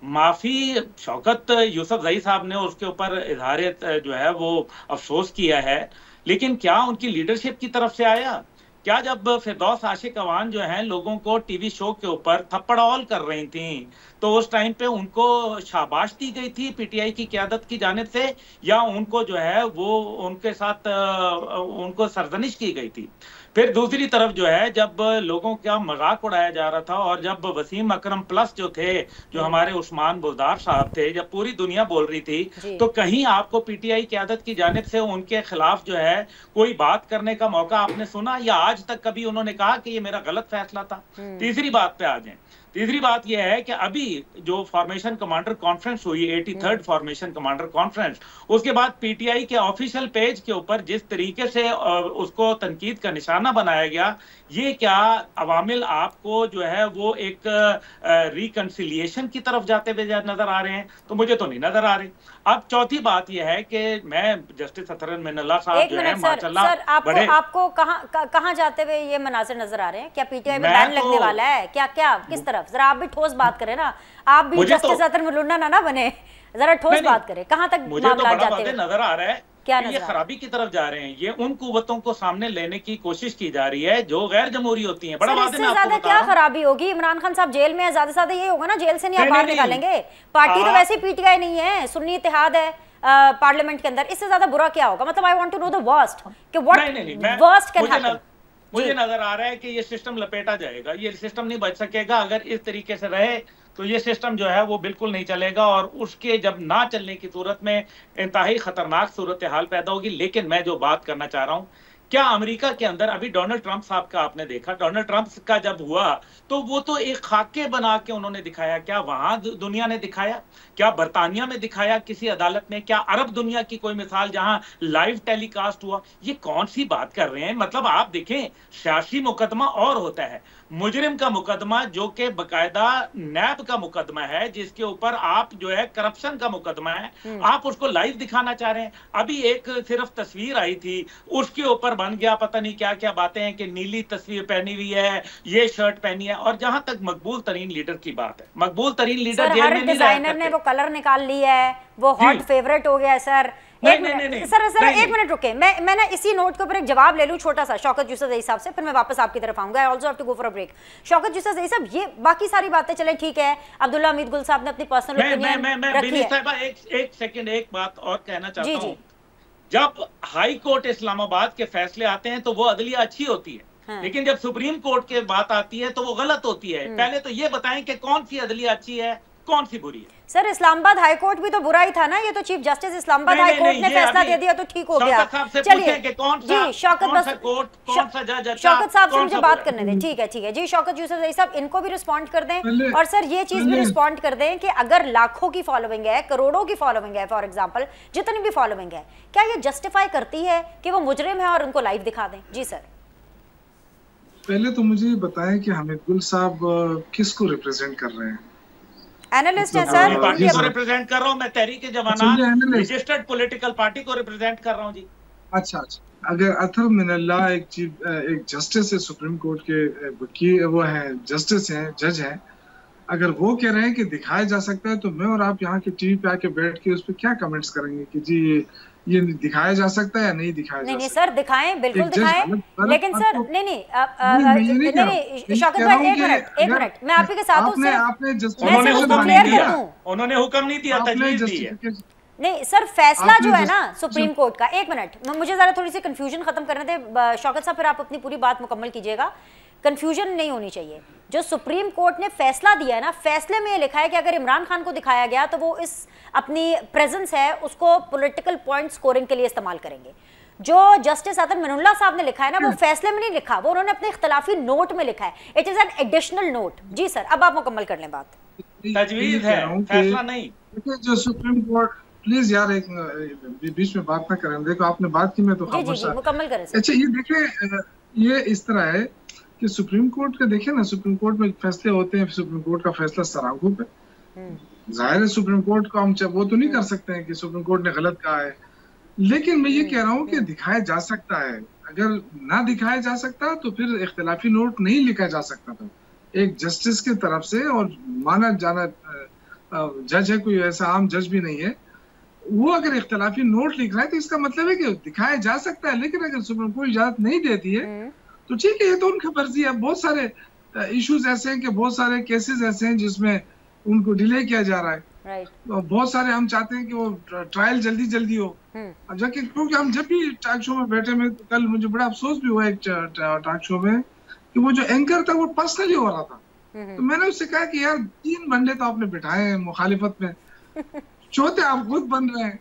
माफी शौकत यूसुफजई साहब ने उसके ऊपर इजहार जो है वो अफसोस किया है, लेकिन क्या उनकी लीडरशिप की तरफ से आया? क्या जब फिरदौस आशिक अवान जो हैं लोगों को टीवी शो के ऊपर थप्पड़ौल कर रही थी, तो उस टाइम पे उनको शाबाश दी गई थी पीटीआई की क़यादत की जानिब से, या उनको जो है वो उनके साथ उनको सरजनिश की गई थी? फिर दूसरी तरफ जो है जब लोगों का मजाक उड़ाया जा रहा था, और जब वसीम अकरम प्लस जो थे, जो हमारे उस्मान बुलदार साहब थे, जब पूरी दुनिया बोल रही थी, तो कहीं आपको पीटीआई क़यादत की जानिब से उनके खिलाफ जो है कोई बात करने का मौका आपने सुना, या आज तक कभी उन्होंने कहा कि ये मेरा गलत फैसला था? तीसरी बात पे आ जाए। तीसरी बात यह है कि अभी जो फॉर्मेशन कमांडर कॉन्फ्रेंस हुई, 83rd फॉर्मेशन कमांडर कॉन्फ्रेंस, उसके बाद पीटीआई के ऑफिशियल पेज के ऊपर जिस तरीके से उसको तनकीद का निशाना बनाया गया, ये क्या अवामिल आपको जो है वो एक रिकंसिलिएशन की तरफ जाते हुए नजर आ रहे हैं? तो मुझे तो नहीं नजर आ रहे। अब चौथी बात यह है कि मैं जस्टिस अतर मिनल्ला साहब जो है माशाल्लाह, सर आपको कहाँ जाते हुए ये मनाज़िर नजर आ रहे हैं? क्या पीटीआई में बैन लगने वाला है? क्या किस तरफ? जरा आप भी ठोस बात करें ना, आप भी जस्टिस अतर मिलुन्ना ना बने, जरा ठोस बात करें। कहाँ तक मामला जाते हुए नजर आ रहा है? क्या ये खराबी की तरफ जा रहे हैं? ये उन कुव्वतों को सामने लेने की कोशिश की जा रही है जो गैर जमहूरी होती हैं। बड़ा वादे में आपको क्या खराबी होगी? इमरान खान साहब जेल में है, ज्यादा से ज्यादा ये होगा ना, जेल से नहीं आप बाहर निकालेंगे। पार्टी तो वैसे पीटीआई नहीं है, सुन्नी इत्तेहाद है पार्लियामेंट के अंदर, इससे ज्यादा बुरा क्या होगा? मतलब I want to know the worst कि व्हाट वर्स्ट कैन हैपन। मुझे नजर आ रहा है कि ये सिस्टम लपेटा जाएगा, ये सिस्टम नहीं बच सकेगा। अगर इस तरीके से रहे तो ये सिस्टम जो है वो बिल्कुल नहीं चलेगा, और उसके जब ना चलने की सूरत में इंतहाई खतरनाक सूरत हाल पैदा होगी। लेकिन मैं जो बात करना चाह रहा हूँ, क्या अमेरिका के अंदर अभी डोनाल्ड ट्रंप साहब का आपने देखा? डोनाल्ड ट्रंप का जब हुआ तो वो तो एक खाके बना के उन्होंने दिखाया। क्या वहां दुनिया ने दिखाया? क्या बरतानिया में दिखाया किसी अदालत में? क्या अरब दुनिया की कोई मिसाल जहां लाइव टेलीकास्ट हुआ? ये कौन सी बात कर रहे हैं? मतलब आप देखें, सियासी मुकदमा और होता है, मुजरिम का मुकदमा जो कि बकायदा नैब का मुकदमा है, जिसके ऊपर आप जो है करप्शन का मुकदमा है, आप उसको लाइव दिखाना चाह रहे हैं। अभी एक सिर्फ तस्वीर आई थी, उसके ऊपर बन गया पता नहीं क्या क्या बातें हैं कि नीली तस्वीर पहनी हुई है, ये शर्ट पहनी है। और जहां तक मकबूल तरीन लीडर की बात है, मकबूल तरीन लीडर जेल में नहीं डिजाइनर ने वो कलर निकाल लिया है, वो हॉट फेवरेट हो गया है। सर सर एक मिनट रुके, मैं ना इसी नोट के ऊपर एक जवाब ले लूं छोटा सा शौकत यूसुफजई साहब से, फिर मैं वापस आपकी तरफ आऊंगा। I also have to go for a break. Shaukat Yousafzai sahab, ये बाकी सारी बातें चले ठीक है, अब्दुल्ला हमीद गुल साहब ने अपनी पर्सनल ओपिनियन रखी है। एक सेकंड, एक बात और कहना चाहता हूं। जब हाई कोर्ट इस्लामाबाद के फैसले आते हैं तो वो अदलिया अच्छी होती है, लेकिन जब सुप्रीम कोर्ट की बात आती है तो वो गलत होती है। पहले तो ये बताएं कि कौन सी अदलिया अच्छी है, कौन सी बुरी है? सर इस्लामाबाद हाई कोर्ट भी तो बुरा ही था ना, ये तो chief justice Islamabad high court ने फैसला दे दिया तो ठीक हो गया। चलिए जी, शौकत साहब से मुझे बात करने दें। ठीक है जी, शौकत यूसुफजई साहब इनको भी रिस्पॉन्ड कर दें, और सर ये चीज भी रिस्पॉन्ड कर दें कि अगर लाखों की फॉलोइंग है, करोड़ों की फॉलोइंग है, फॉर एग्जाम्पल जितनी भी फॉलोइंग है, क्या ये जस्टिफाई करती है कि वो मुजरिम है और उनको लाइव दिखा दें? जी सर, पहले तो मुझे बताएं कि हमीद गुल साहब किसको रिप्रेजेंट कर रहे हैं? एनालिस्ट है सर, पार्टी को रिप्रेजेंट कर रहा हूं मैं, तहरीक जवानात रजिस्टर्ड पॉलिटिकल पार्टी को रिप्रेजेंट कर रहा हूं जी। अच्छा, अगर अतर मिनल्ला एक जस्टिस है सुप्रीम कोर्ट के, वो है जस्टिस हैं, जज हैं, अगर वो कह रहे हैं कि दिखाया जा सकता है, तो मैं और आप यहाँ के टीवी पे आके बैठ के उस पर क्या कमेंट्स करेंगे कि जी ये दिखाया जा सकता है या नहीं दिखाया जा सकता? नहीं सर, दिखाएं, बिल्कुल दिखाएं, लेकिन सर नहीं शौकत भाई एक मिनट मैं आप ही के साथ हूं सर। उन्होंने हुक्म नहीं दिया, तजवीज़ दी है। नहीं सर, फैसला जो है ना सुप्रीम कोर्ट का, एक मिनट मुझे जरा थोड़ी सी कंफ्यूजन खत्म करने दे शौकत साहब, फिर आप अपनी पूरी बात मुकम्मल कीजिएगा। कंफ्यूजन नहीं होनी चाहिए। जो सुप्रीम कोर्ट ने फैसला दिया है ना, फैसले में ये लिखा है कि अगर इमरान खान को दिखाया गया तो वो इस अपनी प्रेजेंस है उसको पॉलिटिकल पॉइंट स्कोरिंग के लिए इस्तेमाल करेंगे। जो जस्टिस अतन मिनुल्लाह साहब ने लिखा है ना, वो फैसले में नहीं लिखा, वो उन्होंने अपने इख्तिलाफी नोट में लिखा है। It is an additional note. जी सर, अब आप मुकम्मल कर लें बात। तजवीज़ है, फैसला नहीं। जो सुप्रीम कोर्ट, प्लीज यार एक बीच में बात ना करें। देखो आपने बात की, मैं तो खामोश। मुकम्मल करें। अच्छा ये देखें, ये इस तरह है कि सुप्रीम कोर्ट का देखें ना, सुप्रीम कोर्ट में फैसले होते हैं, सुप्रीम कोर्ट का फैसला सराहों पे। जाहिर है सुप्रीम कोर्ट को हम वो तो नहीं कर सकते हैं कि सुप्रीम कोर्ट ने गलत कहा है, लेकिन मैं ये कह रहा हूँ कि दिखाया जा सकता है। अगर ना दिखाया जा सकता तो फिर इख्तिलाफी नोट नहीं लिखा जा सकता था एक जस्टिस की तरफ से, और माना जाना जज है, कोई ऐसा आम जज भी नहीं है, वो अगर इख्तिलाफी नोट लिख रहा है तो इसका मतलब है कि दिखाया जा सकता है। लेकिन अगर सुप्रीम कोर्ट इजाजत नहीं देती है तो ठीक है, ये तो उनकी मर्जी है। बहुत सारे इश्यूज ऐसे हैं कि बहुत सारे केसेस ऐसे हैं जिसमें उनको डिले किया जा रहा है। तो बहुत सारे हम चाहते हैं कि वो ट्रायल जल्दी जल्दी हो। जबकि क्योंकि हम जब भी टॉक शो में बैठे में, तो कल मुझे बड़ा अफसोस भी हुआ एक टॉक शो में कि वो जो एंकर था वो पर्सनली हो रहा था। तो मैंने उससे कहा कि यार 3 बंदे तो आपने बिठाए हैं मुखालिफत में, चौथे आप खुद बन रहे हैं,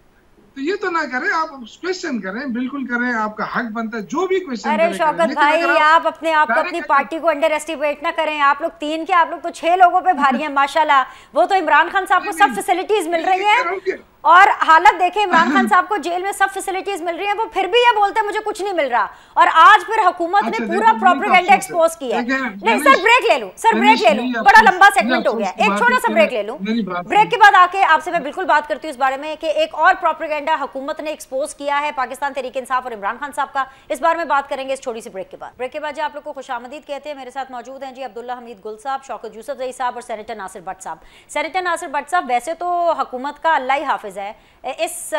तो ये तो ना करें, आप क्वेश्चन करें, बिल्कुल करें, आपका हक बनता है जो भी क्वेश्चन। अरे शौकत भाई, आप अपने आप को, अपनी पार्टी को अंडर एस्टिमेट ना करें। आप लोग 3 के, आप लोग तो 6 लोगों पे भारी हैं माशाल्लाह। वो तो इमरान खान साहब को सब फैसिलिटीज मिल रही हैं, और हालत देखें, इमरान खान साहब को जेल में सब फैसिलिटीज मिल रही हैं, वो फिर भी ये बोलते हैं मुझे कुछ नहीं मिल रहा। और आज फिर हुकूमत ने पूरा प्रोपेगेंडा एक्सपोज किया। नहीं सर, ब्रेक ले लूं, सर ब्रेक ले लूं, बड़ा लंबा सेगमेंट हो गया, एक छोटा सा ब्रेक ले लूं। ब्रेक के बाद आके आपसे मैं बिल्कुल बात करती हूँ इस बारे में कि एक और प्रोपेगेंडा हुकूमत ने एक्सपोज किया है पाकिस्तान तहरीक इंसाफ और इमरान खान साहब का। इस बारे में बात करेंगे इस छोटी सी ब्रेक के बाद। ब्रेक के बाद जी आप लोग को खुशामदीद कहते हैं। मेरे साथ मौजूद हैं जी अब्दुल्ला हमीद गुल साहब, शौकत यूसुफजई साहब और सेनेटर नासिर भट्ट साहब। सेनेटर नासिर भट्ट साहब, वैसे तो हुकूमत का अल्लाह ही हाफिज है इस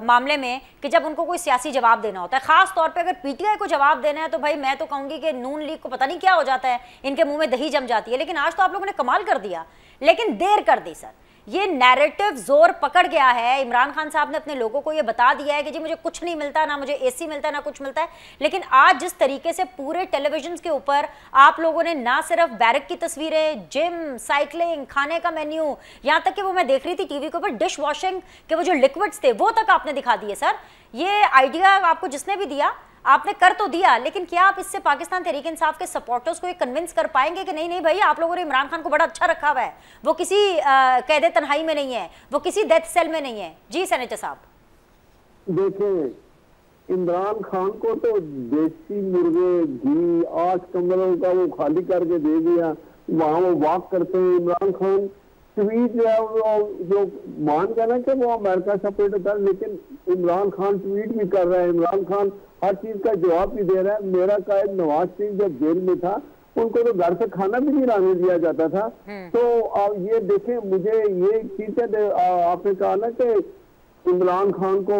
मामले में कि जब उनको कोई सियासी जवाब देना होता है, खास तौर पे अगर पीटीआई को जवाब देना है, तो भाई मैं तो कहूंगी कि नून लीग को पता नहीं क्या हो जाता है, इनके मुंह में दही जम जाती है। लेकिन आज तो आप लोगों ने कमाल कर दिया, लेकिन देर कर दी सर। ये नैरेटिव जोर पकड़ गया है। इमरान खान साहब ने अपने लोगों को ये बता दिया है कि जी मुझे कुछ नहीं मिलता, ना मुझे एसी मिलता है, ना कुछ मिलता है। लेकिन आज जिस तरीके से पूरे टेलीविजन के ऊपर आप लोगों ने ना सिर्फ बैरक की तस्वीरें, जिम, साइकिलिंग, खाने का मेन्यू, यहाँ तक कि वो मैं देख रही थी टीवी के ऊपर डिश वॉशिंग के वो जो लिक्विड्स थे वो तक आपने दिखा दिए सर। ये आइडिया आपको जिसने भी दिया, आपने कर तो दिया, लेकिन क्या आप इससे पाकिस्तान तहरीक इंसाफ के सपोर्टर्स को ये कन्विंस कर पाएंगे कि नहीं नहीं भाई आप लोगों ने इमरान खान को बड़ा अच्छा रखा हुआ है, वो किसी कैद तन्हाई में नहीं है, वो किसी डेथ सेल में नहीं है। जी सेनेटर साहब, देखिए इमरान खान को तो देसी मुर्गे, घी, 8 कमरों का वो खाली करके दे दिया, वहाँ वो वॉक करते हैं। इमरान खान ट्वीट जो है वो जो मान गया ना कि वो अमेरिका सपोर्ट था, लेकिन इमरान खान ट्वीट भी कर रहा है, इमरान खान हर चीज का जवाब भी दे रहा है। मेरा कायद नवाज शरीफ जब जेल में था उनको तो घर से खाना भी नहीं लाने दिया जाता था। तो ये देखें, मुझे ये चीज है, आपने कहा ना कि इमरान खान को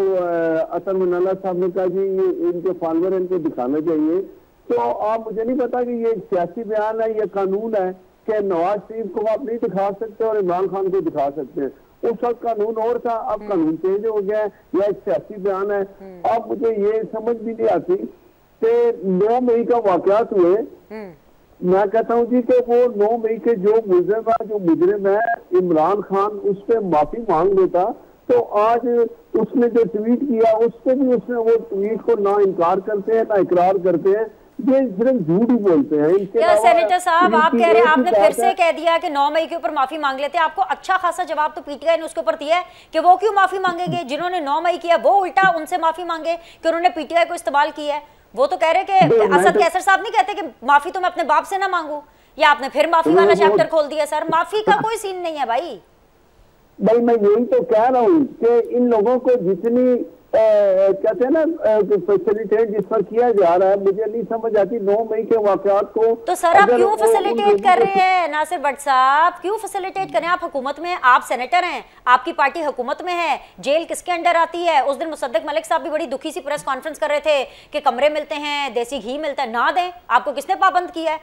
अतर मिनुल्लाह साहब ने कहा कि ये इनके फॉलोअर इनको दिखाना चाहिए, तो आप मुझे नहीं पता कि ये सियासी बयान है या कानून है कि नवाज शरीफ को आप नहीं दिखा सकते और इमरान खान को दिखा सकते हैं। उस वक्त कानून और था, अब कानून चेंज हो गया है, या एक सियासी बयान है। अब मुझे ये समझ भी नहीं आती कि 9 मई का वाकयात हुए, मैं कहता हूँ जी कि वो 9 मई के जो मुजरिम है इमरान खान, उस पर माफी मांग लेता, तो आज उसने जो ट्वीट किया उस पर भी उसने वो ट्वीट को ना इनकार करते हैं ना इकरार करते हैं, ये सिर्फ झूठ ही बोलते हैं। सेनेटर साहब, आप कह रहे हैं, आपने फिर से कह दिया कि 9 मई के ऊपर माफी मांग लेते हैं। आपको अच्छा खासा जवाब तो पीटीआई ने उसके ऊपर दिया है कि वो क्यों माफी मांगेंगे, जिन्होंने 9 मई किया वो उल्टा उनसे माफी मांगे कि उन्होंने पीटीआई को इस्तेमाल किया है। वो तो कह रहे कि असद कैसर साहब नहीं कहते कि माफी तो मैं अपने बाप से ना मांगू, या आपने फिर माफी वाला चैप्टर खोल दिया सर। माफी का कोई सीन नहीं है भाई। मैं यही तो कह रहा हूँ कि इन लोगों को जितनी कहते हैं ना फैसिलिटेट जिस पर किया जा रहा है, मुझे नहीं समझ आती 9 मई के वाकयात को। तो सर आप क्यों फैसिलिटेट कर रहे हैं नासिर भट्ट साहब, क्यों फैसिलिटेट करें? आप हुकूमत में, आप सेनेटर हैं, आपकी पार्टी हुकूमत में है, जेल किसके अंडर आती है? उस दिन मुसद्दिक मलिक साहब भी बड़ी दुखी सी प्रेस कॉन्फ्रेंस कर रहे थे कि कमरे मिलते हैं, देसी घी मिलता है, ना दें, आपको किसने पाबंद किया है?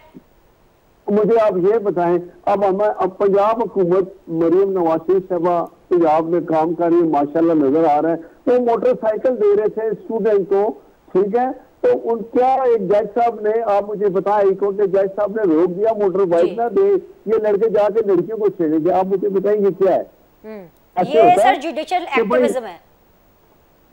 मुझे आप ये बताएं, अब पंजाब हुकूमत मरियम नवाज शरीफ साहबा पंजाब में काम कर रही है, माशाल्लाह नजर आ रहा है। तो मोटरसाइकिल दे रहे थे स्टूडेंट को, ठीक है, तो उन क्या एक जज साहब ने, आप मुझे बताएं, हाईकोर्ट के जज साहब ने रोक दिया मोटर बाइक ना दे, ये लड़के जाके लड़कियों को छेड़ेंगे। आप मुझे बताएंगे क्या है? ये सर जुडिशियल एक्टिविज्म है।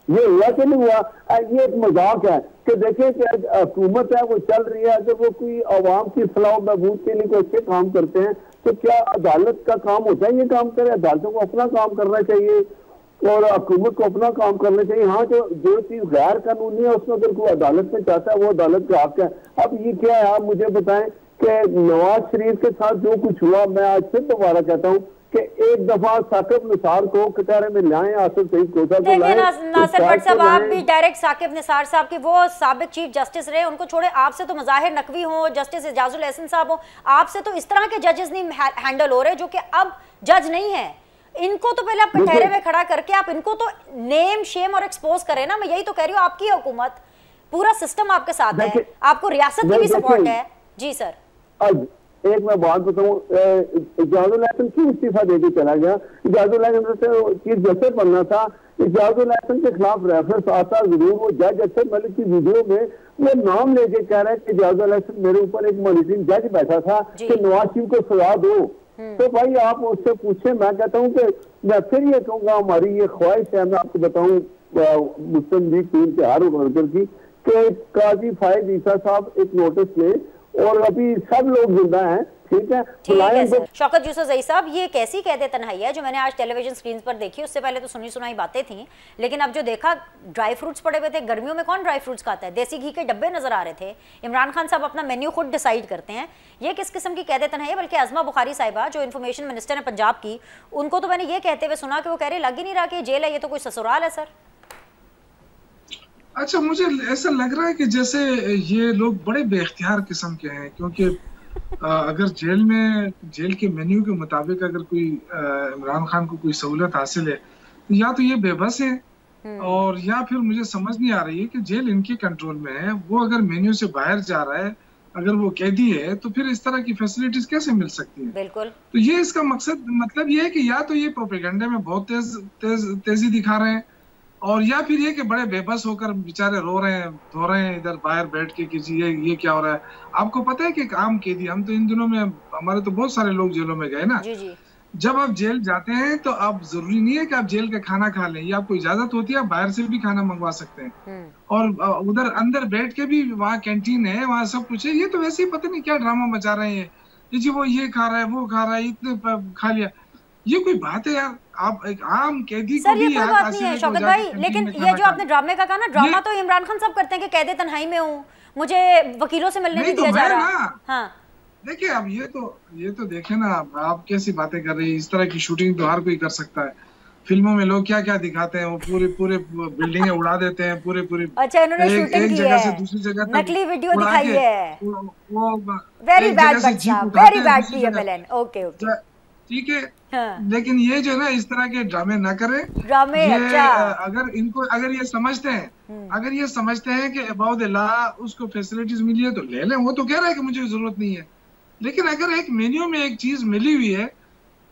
ये हुआ कि नहीं हुआ? ये एक मजाक है कि देखिए कि हुकूमत है वो चल रही है, अगर वो कोई आवाम की फलाह बहबूद के लिए कोई अच्छे काम करते हैं तो क्या अदालत का काम होता है ये काम करे? अदालतों को अपना काम करना चाहिए और हुकूमत को अपना काम करना चाहिए। हाँ, जो चीज गैर कानूनी है उसमें अगर कोई अदालत में चाहता है वो अदालत का हक है। अब ये क्या है, आप मुझे बताएं कि नवाज शरीफ के साथ जो कुछ हुआ, मैं आज फिर दोबारा कहता हूँ कि एक दफा साकिब निसार को कटहरे में लाएं, आसिफ सईद कोसा को लाएं। नासिर भट्ट साहब, आप भी डायरेक्ट साकिब निसार साहब के, वो साबिक चीफ जस्टिस रहे, उनको छोड़े, आपसे तो मज़ाहिर नकवी हो, जस्टिस एजाजुल एहसन साहब हो, आपसे तो इस तरह के जजेस नहीं हैंडल हो रहे जो कि अब जज नहीं है। इनको तो पहले आप कटहरे में खड़ा करके आप इनको तो नेम शेम और एक्सपोज करें ना। मैं यही तो कह रही हूँ, आपकी हुकूमत, पूरा सिस्टम आपके साथ है, आपको रियासत की भी सपोर्ट है। जी सर, एक मैं बात बताऊं, इजाजुल एहसन क्यों इस्तीफा देके चला गया? इजाजुल एहसन से चीफ जस्टिस बनना था। इजाजुल एहसन के खिलाफ रेफरेंस आता जरूर, वो जज अक्षर मलिक की वीडियो में वो नाम लेके कह रहा है कि इजाजुल एहसन मेरे ऊपर एक मॉनिटरिंग जज बैठा था कि नवाज शरीफ को सजा दो। तो भाई आप उससे पूछे। मैं कहता हूँ कि मैं फिर ये कहूँगा, हमारी ये ख्वाहिश है, मैं आपको बताऊँ मुस्लिम लीग टीम के हर वर्कर की, कि काजी फायद ईसा साहब एक नोटिस ले, और अभी सब लोग जिंदा हैं, ठीक है सर। शौकत यूसुफ जई साहब, ये कैसी कैद तन्हाई है जो मैंने आज टेलीविजन स्क्रीन पर देखी? उससे पहले तो सुनी सुनाई बातें थी, लेकिन अब जो देखा ड्राई फ्रूट्स पड़े हुए थे। गर्मियों में कौन ड्राई फ्रूट्स खाता है? देसी घी के डब्बे नजर आ रहे थे। इमरान खान साहब अपना मेन्यू खुद डिसाइड करते हैं। ये किस किस्म की कैद तन्हाई है? बल्कि अज़मा बुखारी साहिबा जो इन्फॉर्मेशन मिनिस्टर है पंजाब की, उनको तो मैंने ये कहते हुए सुना कि वो कह रहे लग ही नहीं रहा कि जेल है, ये तो कोई ससुराल है। सर अच्छा, मुझे ऐसा लग रहा है कि जैसे ये लोग बड़े बेख्तियार किस्म के हैं, क्योंकि अगर जेल के मेन्यू के मुताबिक अगर कोई इमरान खान को कोई सहूलत हासिल है तो या तो ये बेबस है और या फिर मुझे समझ नहीं आ रही है कि जेल इनके कंट्रोल में है। वो अगर मेन्यू से बाहर जा रहा है, अगर वो कैदी है, तो फिर इस तरह की फैसिलिटीज कैसे मिल सकती है? बिल्कुल। तो ये इसका मतलब ये है कि या तो ये प्रोपेगेंडा में बहुत तेजी दिखा रहे हैं, और या फिर ये कि बड़े बेबस होकर बेचारे रो रहे हैं इधर बाहर बैठ के कि जी ये क्या हो रहा है। आपको पता है कि एक आम कैदी, हम तो इन दिनों में हमारे तो बहुत सारे लोग जेलों में गए ना, जी। जब आप जेल जाते हैं तो आप जरूरी नहीं है कि आप जेल का खाना खा लें, ये आपको इजाजत होती है, आप बाहर से भी खाना मंगवा सकते हैं, और उधर अंदर बैठ के भी वहाँ कैंटीन है, वहाँ सब कुछ है। ये तो वैसे ही पता नहीं क्या ड्रामा मचा रहे हैं जी, वो ये खा रहा है, वो खा रहा है, इतने खा लिया। ये कोई बात है यार? आप एक आम कैदी को भी ये कोई बात नहीं है शौकत भाई, लेकिन ये जो आपने ड्रामे का कहा ना, ड्रामा तो इमरान खान साहब करते हैं कि कैद तन्हाई में हूँ, मुझे वकीलों से मिलने नहीं दिया जा रहा। हाँ देखिए, अब ये तो देखे ना, आप कैसी बातें कर रही है। इस तरह की शूटिंग तो हर कोई कर सकता है। फिल्मों में लोग क्या क्या दिखाते हैं, वो पूरे बिल्डिंगें उड़ा देते हैं, पूरे अच्छा, इन्होंने शूटिंग की है, से दूसरी जगह नकली वीडियो दिखाई है, वो वेरी बैड बच्चा, वेरी बैड पीएमएलएन। ओके ठीक है। हाँ। लेकिन ये जो है ना, इस तरह के ड्रामे ना करें। ड्रामे अच्छा, अगर ये समझते हैं कि अबाउट द लॉ उसको फैसिलिटीज मिली है तो ले लें। वो तो कह रहा है कि मुझे जरूरत नहीं है, लेकिन अगर एक मेन्यू में एक चीज मिली हुई है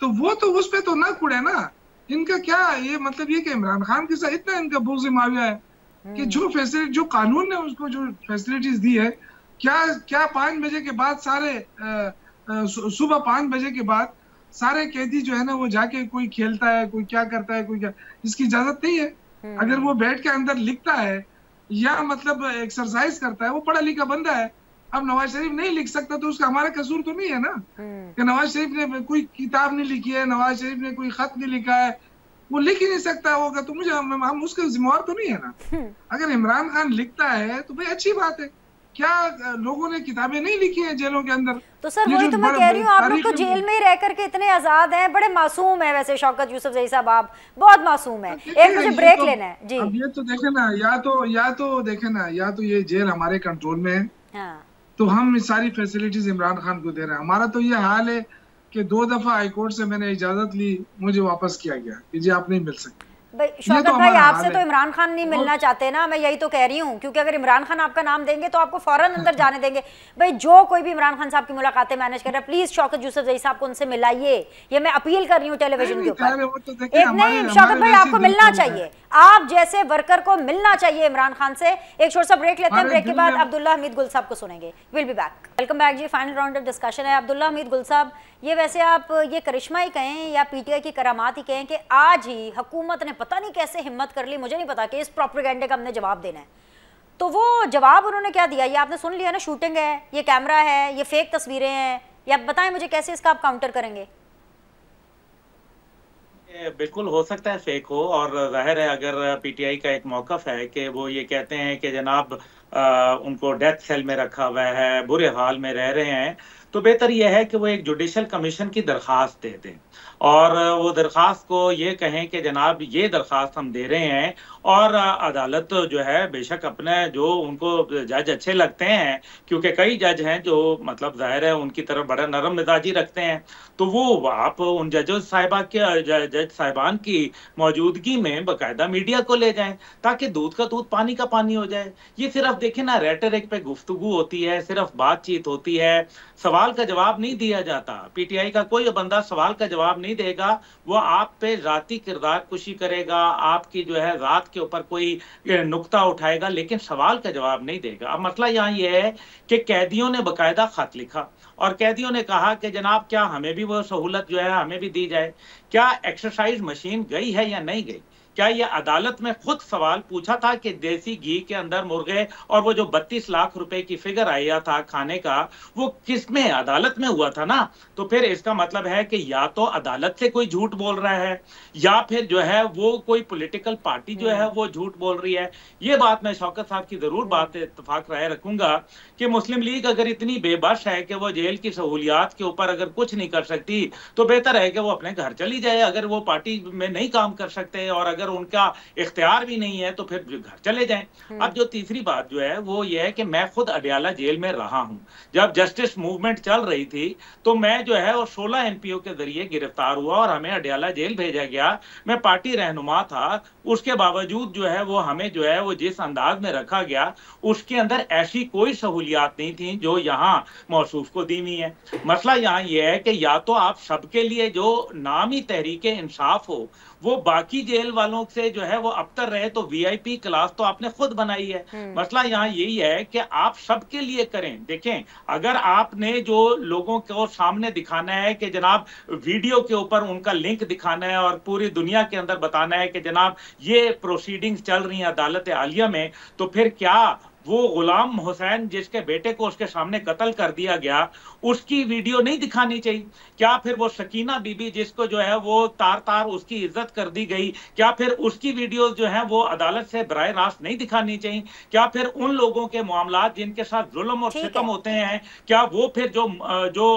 तो वो तो उस पे तो ना कुड़े ना। इनका क्या ये मतलब ये कि इमरान खान के साथ इतना इनका बुग़्ज़ माविया है कि जो कानून ने उसको जो फैसिलिटीज दी है, क्या 5 बजे के बाद सुबह 5 बजे के बाद सारे कैदी जो है ना, वो जाके कोई खेलता है, कोई क्या करता है, कोई क्या, इसकी इजाजत नहीं है। अगर वो बैठ के अंदर लिखता है या मतलब एक्सरसाइज करता है, वो पढ़ा लिखा बंदा है। अब नवाज शरीफ नहीं लिख सकता तो उसका हमारा कसूर तो नहीं है ना कि नवाज शरीफ ने कोई किताब नहीं लिखी है, नवाज शरीफ ने कोई खत नहीं लिखा है, वो लिख ही नहीं सकता होगा तो हम उसका जिम्मेवार तो नहीं है ना। अगर इमरान खान लिखता है तो भाई अच्छी बात है, क्या लोगों ने किताबें नहीं लिखी हैं जेलों के अंदर? तो सर वही तो मैं कह रही हूँ, आप लोग तो जेल में ही रह करके इतने आजाद हैं, बड़े मासूम है वैसे शौकत यूसुफजई साहब, आप बहुत मासूम है। एक मुझे ब्रेक लेना है जी। अब ये तो देखे ना, या तो देखे ना, या तो ये जेल हमारे कंट्रोल में है, हाँ। तो हम सारी फैसिलिटीज इमरान खान को दे रहे हैं। हमारा तो ये हाल है कि 2 दफा हाईकोर्ट से मैंने इजाजत ली, मुझे वापस किया गया कि जी आप नहीं मिल सकते। शौकत भाई आपसे तो इमरान खान नहीं मिलना चाहते ना, मैं यही तो कह रही हूँ, क्योंकि अगर इमरान खान आपका नाम देंगे तो आपको फौरन अंदर जाने देंगे। भाई जो कोई भी इमरान खान साहब की मुलाकातें मैनेज कर रहा है, प्लीज शौकत यूसुफजई साहब को उनसे मिलाइए, ये मैं अपील कर रही हूँ टेलीविजन के ऊपर। एक नहीं शौकत भाई, आपको मिलना चाहिए, आप जैसे वर्कर को मिलना चाहिए इमरान खान से। एक छोटा सा ब्रेक लेते हैं, ब्रेक के बाद अब्दुल्ला हमीद गुल साहब को सुनेंगे। Will be back. Welcome back जी, फाइनल राउंड ऑफ डिस्कशन है। अब्दुल्ला हमीद गुल साहब, ये वैसे आप ये करिश्मा ही कहें या पीटीआई की करामात ही कहें कि आज ही हुकूमत ने पता नहीं कैसे हिम्मत कर ली, मुझे नहीं पता, कि इस प्रोपेगेंडे का हमने जवाब देना है। तो वो जवाब उन्होंने क्या दिया, ये आपने सुन लिया ना, शूटिंग है, ये कैमरा है, ये फेक तस्वीरें हैं, या बताएं मुझे कैसे इसका आप काउंटर करेंगे? बिल्कुल हो सकता है फेक हो, और जाहिर है अगर पीटीआई का एक मौकफ है कि वो ये कहते हैं कि जनाब उनको डेथ सेल में रखा हुआ है, बुरे हाल में रह रहे हैं, तो बेहतर यह है कि वो एक जुडिशल कमीशन की दरख्वास्त दे दें और वो दरख्वास्त को ये कहें कि जनाब ये दरख्वास्त हम दे रहे हैं, और अदालत जो है बेशक अपने जो उनको जज अच्छे लगते हैं, क्योंकि कई जज हैं जो मतलब जाहिर है उनकी तरफ बड़ा नरम मिजाजी रखते हैं, तो वो आप उन जज साहिबान की मौजूदगी में बाकायदा मीडिया को ले जाएं ताकि दूध का दूध पानी का पानी हो जाए। ये सिर्फ देखें ना, रेटरिक पे गुफ्तगू होती है, सिर्फ बातचीत होती है, सवाल का जवाब नहीं दिया जाता। पीटीआई का कोई बंदा सवाल का जवाब नहीं देगा, वो आप पे जाती किरदार कुशी करेगा, आपकी जो है रात के ऊपर कोई नुक्ता उठाएगा, लेकिन सवाल का जवाब नहीं देगा। अब मसला यहाँ ये है कि कैदियों ने बाकायदा खत लिखा और कैदियों ने कहा कि जनाब क्या हमें भी वो सहूलत जो है हमें भी दी जाए, क्या एक्सरसाइज मशीन गई है या नहीं गई, क्या ये अदालत में खुद सवाल पूछा था कि देसी घी के अंदर मुर्गे और वो जो 32 लाख रुपए की फिगर आया था खाने का, वो किसमें, अदालत में हुआ था ना। तो फिर इसका मतलब है कि या तो अदालत से कोई झूठ बोल रहा है या फिर जो है वो कोई पॉलिटिकल पार्टी जो है वो झूठ बोल रही है। ये बात मैं शौकत साहब की जरूर बात इत्तेफाक राय रखूंगा कि मुस्लिम लीग अगर इतनी बेबस है कि वो जेल की सहूलियात के ऊपर अगर कुछ नहीं कर सकती तो बेहतर है कि वो अपने घर चली जाए। अगर वो पार्टी में नहीं काम कर सकते और अगर उनका इख्तियार भी नहीं है तो फिर घर चले जाएं। अब जो तीसरी बात जो है वो ये है कि मैं खुद अडयाला जेल में रहा हूं। जब जस्टिस मूवमेंट चल रही थी तो मैं जो है वो 16 एमपीओ के जरिए गिरफ्तार हुआ और हमें अडयाला जेल भेजा गया। मैं पार्टी रहनुमा था, उसके बावजूद जो है वो हमें जो है वो जिस अंदाज में रखा गया उसके अंदर ऐसी कोई सहूलियात नहीं थी जो यहाँ मौसूफ को दी हुई है। मसला यहाँ ये है कि या तो आप सबके लिए जो नामी तहरीके इंसाफ हो वो बाकी जेल वालों से जो है वो अबतर रहे, तो वीआईपी क्लास तो आपने खुद बनाई है। मसला यहाँ यही है कि आप सबके लिए करें। देखें, अगर आपने जो लोगों को सामने दिखाना है कि जनाब वीडियो के ऊपर उनका लिंक दिखाना है और पूरी दुनिया के अंदर बताना है कि जनाब ये प्रोसीडिंग्स चल रही हैं अदालत आलिया में, तो फिर क्या वो गुलाम हुसैन जिसके बेटे को उसके सामने कत्ल कर दिया गया उसकी वीडियो नहीं दिखानी चाहिए? क्या फिर वो सकीना बीबी जिसको जो है वो तार तार उसकी इज्जत कर दी गई, क्या फिर उसकी वीडियो जो है वो अदालत से बराह रास्त नहीं दिखानी चाहिए? क्या फिर उन लोगों के मामलात जिनके साथ जुल्म और सितम होते हैं, क्या वो फिर जो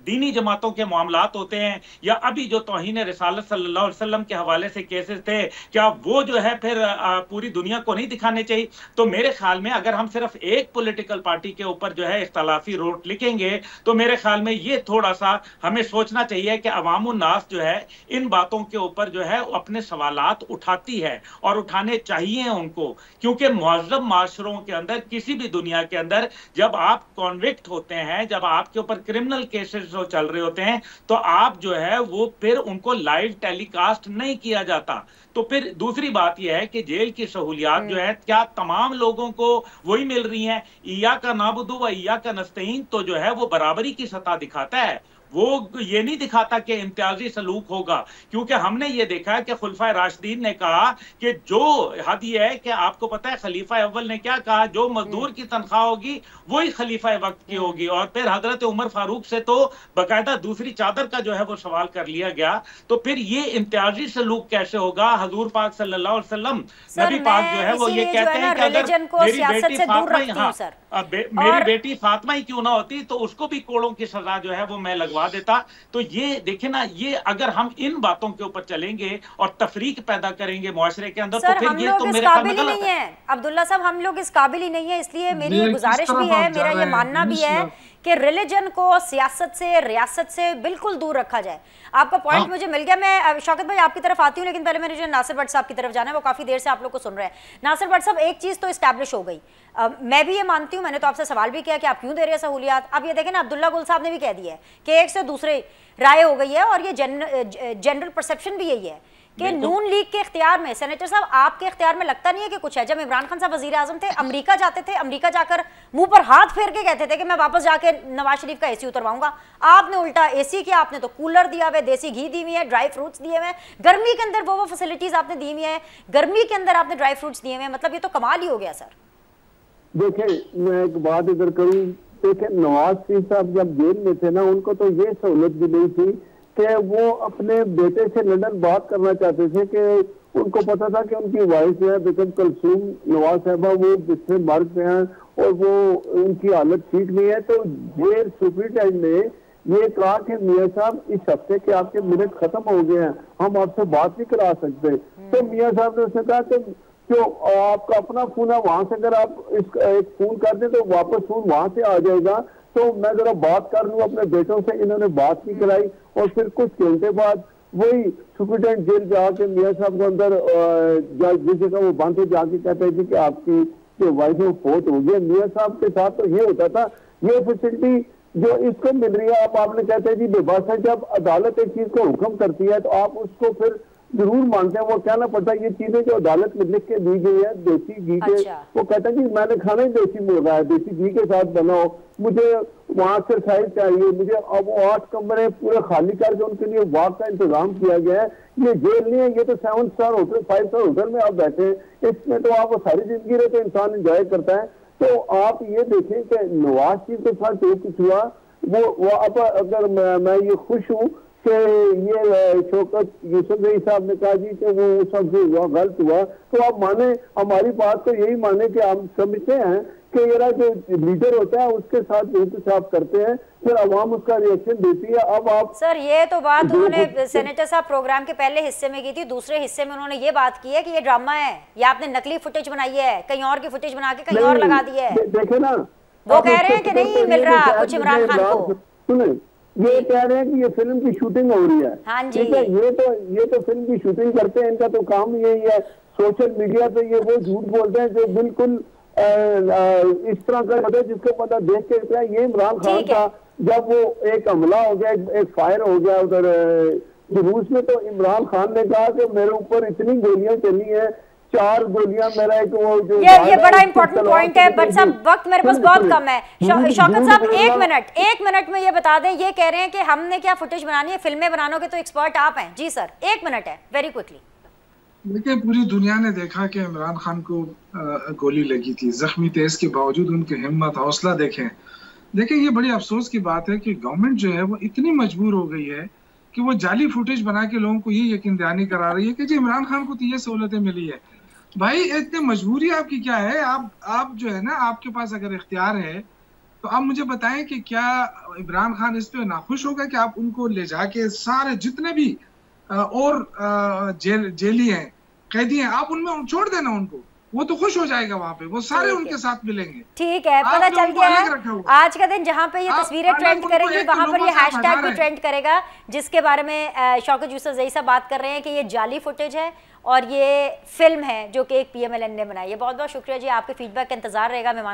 दीनी जमातों के मामलात होते हैं या अभी जो तौहीन रिसालत सल्लल्लाहु अलैहि वसल्लम के हवाले से केसेस थे, क्या वो जो है फिर पूरी दुनिया को नहीं दिखाने चाहिए? तो मेरे ख्याल में अगर हम सिर्फ एक पॉलिटिकल पार्टी के ऊपर जो है इख्तलाफी रोट लिखेंगे तो मेरे ख्याल में ये थोड़ा सा हमें सोचना चाहिए कि अवामुन नास जो है इन बातों के ऊपर जो है अपने सवालात उठाती है और उठाने चाहिए उनको, क्योंकि मुअज़्ज़म माशरों के अंदर किसी भी दुनिया के अंदर जब आप कॉन्विक्ट होते हैं, जब आपके ऊपर क्रिमिनल केसेस चल रहे होते हैं तो आप जो है वो फिर उनको लाइव टेलीकास्ट नहीं किया जाता। तो फिर दूसरी बात यह है कि जेल की सहूलियात जो है क्या तमाम लोगों को वही मिल रही हैं? इय्याका नाबुदु व इय्याका नस्तईन तो जो है वो बराबरी की सतह दिखाता है, वो ये नहीं दिखाता कि इम्तियाजी सलूक होगा, क्योंकि हमने ये देखा है कि खुलफा राशिदीन ने कहा कि जो हद ये है कि आपको पता है खलीफा अव्वल ने क्या कहा, जो मजदूर की तनख्वाह होगी वही खलीफा वक्त की होगी। और फिर हजरत उमर फारूक से तो बाकायदा दूसरी चादर का जो है वो सवाल कर लिया गया। तो फिर ये इम्तियाजी सलूक कैसे होगा? हजूर पाक सल्लल्लाहु अलैहि वसल्लम नबी पाक जो है वो ये कहते हैं कि अगर मेरी बेटी फातिमा यहाँ मेरी बेटी फातिमा ही क्यों ना होती तो उसको भी कोड़ों की सजा जो है वो मैं लगवा देता। तो ये देखिए ना, ये अगर हम इन बातों के ऊपर चलेंगे और तफरीक पैदा करेंगे मुआशरे के अंदर, तो फिर ये तो मेरे ख्याल में गलत है। अब्दुल्ला साहब, हम लोग इस काबिल ही नहीं है, इसलिए मेरी ये गुजारिश भी है, मेरा ये मानना भी है कि रिलीजन को सियासत से, रियासत से बिल्कुल दूर रखा जाए। आपका पॉइंट मुझे मिल गया। मैं शौकत भाई आपकी तरफ आती हूँ, लेकिन पहले मैंने जो नासिर भट्ट साहब की तरफ जाना है, वो काफी देर से आप लोग को सुन रहे हैं। नासिर भट्ट साहब, एक चीज तो एस्टैब्लिश हो गई, मैं भी ये मानती हूँ, मैंने तो आपसे सवाल भी किया कि आप क्यों दे रहे हैं सहूलियात। अब ये देखें ना, अब्दुल्ला गुल साहब ने भी कह दिया है कि एक से दूसरे राय हो गई है, और ये जनरल परसेप्शन भी यही है कि नून लीग के इख्तियार में, सेनेटर साहब आपके इख्तियार में लगता नहीं है कि कुछ है। जब इमरान खान साहब वजीर आजम थे, अमेरिका जाते थे, अमेरिका जाकर मुंह पर हाथ फेर के कहते थे कि मैं वापस जाके नवाज शरीफ का एसी उतरवाऊंगा, आपने उल्टा एसी किया, आपने तो कूलर दिया हुआ, देसी घी दी हुई है, ड्राई फ्रूट्स दिए हुए हैं, गर्मी के अंदर वो फैसिलिटीज आपने दी हुई है, गर्मी के अंदर आपने ड्राई फ्रूट्स दिए हुए हैं, मतलब ये तो कमाल ही हो गया सर। देखें, मैं एक बात इधर करूं, देखें नवाज शरीफ साहब जब जेल में थे ना, उनको तो ये सहूलत भी नहीं थी कि वो अपने बेटे से लंदन बात करना चाहते थे, कि उनको पता था कि उनकी वाइफ जो है बेगम कुलसूम नवाज साहबा वो बिस्तर मर्द पे हैं और वो उनकी हालत ठीक नहीं है। तो जेल सुप्रीटेंडेंट ने ये कहा कि मियाँ साहब इस हफ्ते के आपके मिनट खत्म हो गए हैं, हम आपसे बात नहीं करा सकते। तो मियाँ साहब ने उससे कहा कि जो आपका अपना फोन है वहां से अगर आप एक फोन कर दें तो वापस फोन वहां से आ जाएगा, तो मैं जरा बात कर लूं अपने बेटों से। इन्होंने बात नहीं कराई, और फिर कुछ घंटे बाद वही सुप्रीटेंडेंट जेल जाके मियाँ साहब को अंदर जिस जगह वो बंद थे जाके कहते थे कि आपकी जो वाइफ है फोत हो गई। मियाँ साहब के साथ तो ये होता था, ये फैसिलिटी जो इसको मिल रही है, आपने कहते हैं जी बेबस है। जब अदालत एक चीज को हुक्म करती है तो आप उसको फिर जरूर मानते हैं। वो कहना पड़ता है ये चीजें जो अदालत में लिख के दी गई है देसी घी के, वो कहता है कि मैंने खाना ही देसी मिल रहा है, देसी घी के साथ बनाओ, मुझे वहां से साइज चाहिए, मुझे अब 8 कमरे पूरे खाली करके उनके लिए वाक का इंतजाम किया गया है। ये जेल नहीं है, ये तो 7 स्टार होटल 5 स्टार होटल में आप बैठे हैं, इसमें तो आप सारी जिंदगी रहे तो इंसान एंजॉय करता है। तो आप ये देखें कि नवाज शरीफ के साथ जो कुछ हुआ वो अब अगर मैं ये खुश हूँ कि ये शौकत यूसुफ साहब ने कहा जी कि वो सब जो हुआ गलत हुआ, तो आप माने हमारी बात तो यही माने कि हम समझते हैं कि ये जो लीडर होता है उसके साथ इंतजाम करते हैं, फिर अवाम उसका रिएक्शन देती है। अब आप सर ये तो बात उन्होंने सेनेटर साहब प्रोग्राम के पहले हिस्से में की थी, दूसरे हिस्से में उन्होंने ये बात की है कि ये ड्रामा है, ये आपने नकली फुटेज बनाई है, कहीं और की फुटेज बना के कहीं और लगा दी है। देखे ना, वो कह रहे हैं कि नहीं मिल रहा कुछ इमरान खान को। सुने, ये कह रहे हैं कि ये फिल्म की शूटिंग हो रही है। हाँ जी, ठीक है, ये तो फिल्म की शूटिंग करते हैं, इनका तो काम यही है। सोशल मीडिया पे ये वो झूठ बोलते हैं जो बिल्कुल इस तरह का होता है जिसको पता देख के कहता है ये इमरान खान का। जब वो एक हमला हो गया, एक फायर हो गया उधर रूस में, तो इमरान खान ने कहा कि मेरे ऊपर इतनी गोलियां चली हैं, 4 गोलियां मेरा एक वो जो ये बड़ा इंपॉर्टेंट पॉइंट है। बट साहब वक्त मेरे पास बहुत कम है। शौकत साहब एक मिनट में ये बता दें, ये कह रहे हैं कि हमने क्या फुटेज बनानी है, फिल्में बनानोगे तो एक्सपर्ट आप हैं। जी सर, 1 मिनट है, वेरी क्विकली। देखिए, पूरी दुनिया ने देखा कि इमरान खान को गोली लगी थी, जख्मी थे, इसके बावजूद उनकी हिम्मत हौसला देखें। ये बड़ी अफसोस की बात है कि गवर्नमेंट जो है वो इतनी मजबूर हो गई है कि वो जाली फुटेज बना के लोगों को ये यकीन दहानी करा रही है कि जी इमरान खान को तो ये सहूलतें मिली है। भाई इतनी मजबूरी आपकी क्या है? आप जो है ना, आपके पास अगर इख्तियार है तो आप मुझे बताएं कि क्या इमरान खान इस पे नाखुश होगा कि आप उनको ले जाके सारे जितने भी और जेली हैं, कैदी हैं, आप उनमें छोड़ देना उनको, वो तो खुश हो जाएगा वहां पे, वो सारे उनके साथ मिलेंगे। ठीक है, पता चल गया है। आज का दिन जहां पे ये तस्वीरें ट्रेंड करेंगी वहां पर ये हैशटैग भी ट्रेंड करेगा, जिसके बारे में शौकत यूसुफजई साहब बात कर रहे हैं कि ये जाली फुटेज है और ये फिल्म है जो कि एक PMLN ने बनाई है। बहुत बहुत शुक्रिया जी, आपके फीडबैक का इंतजार रहेगा।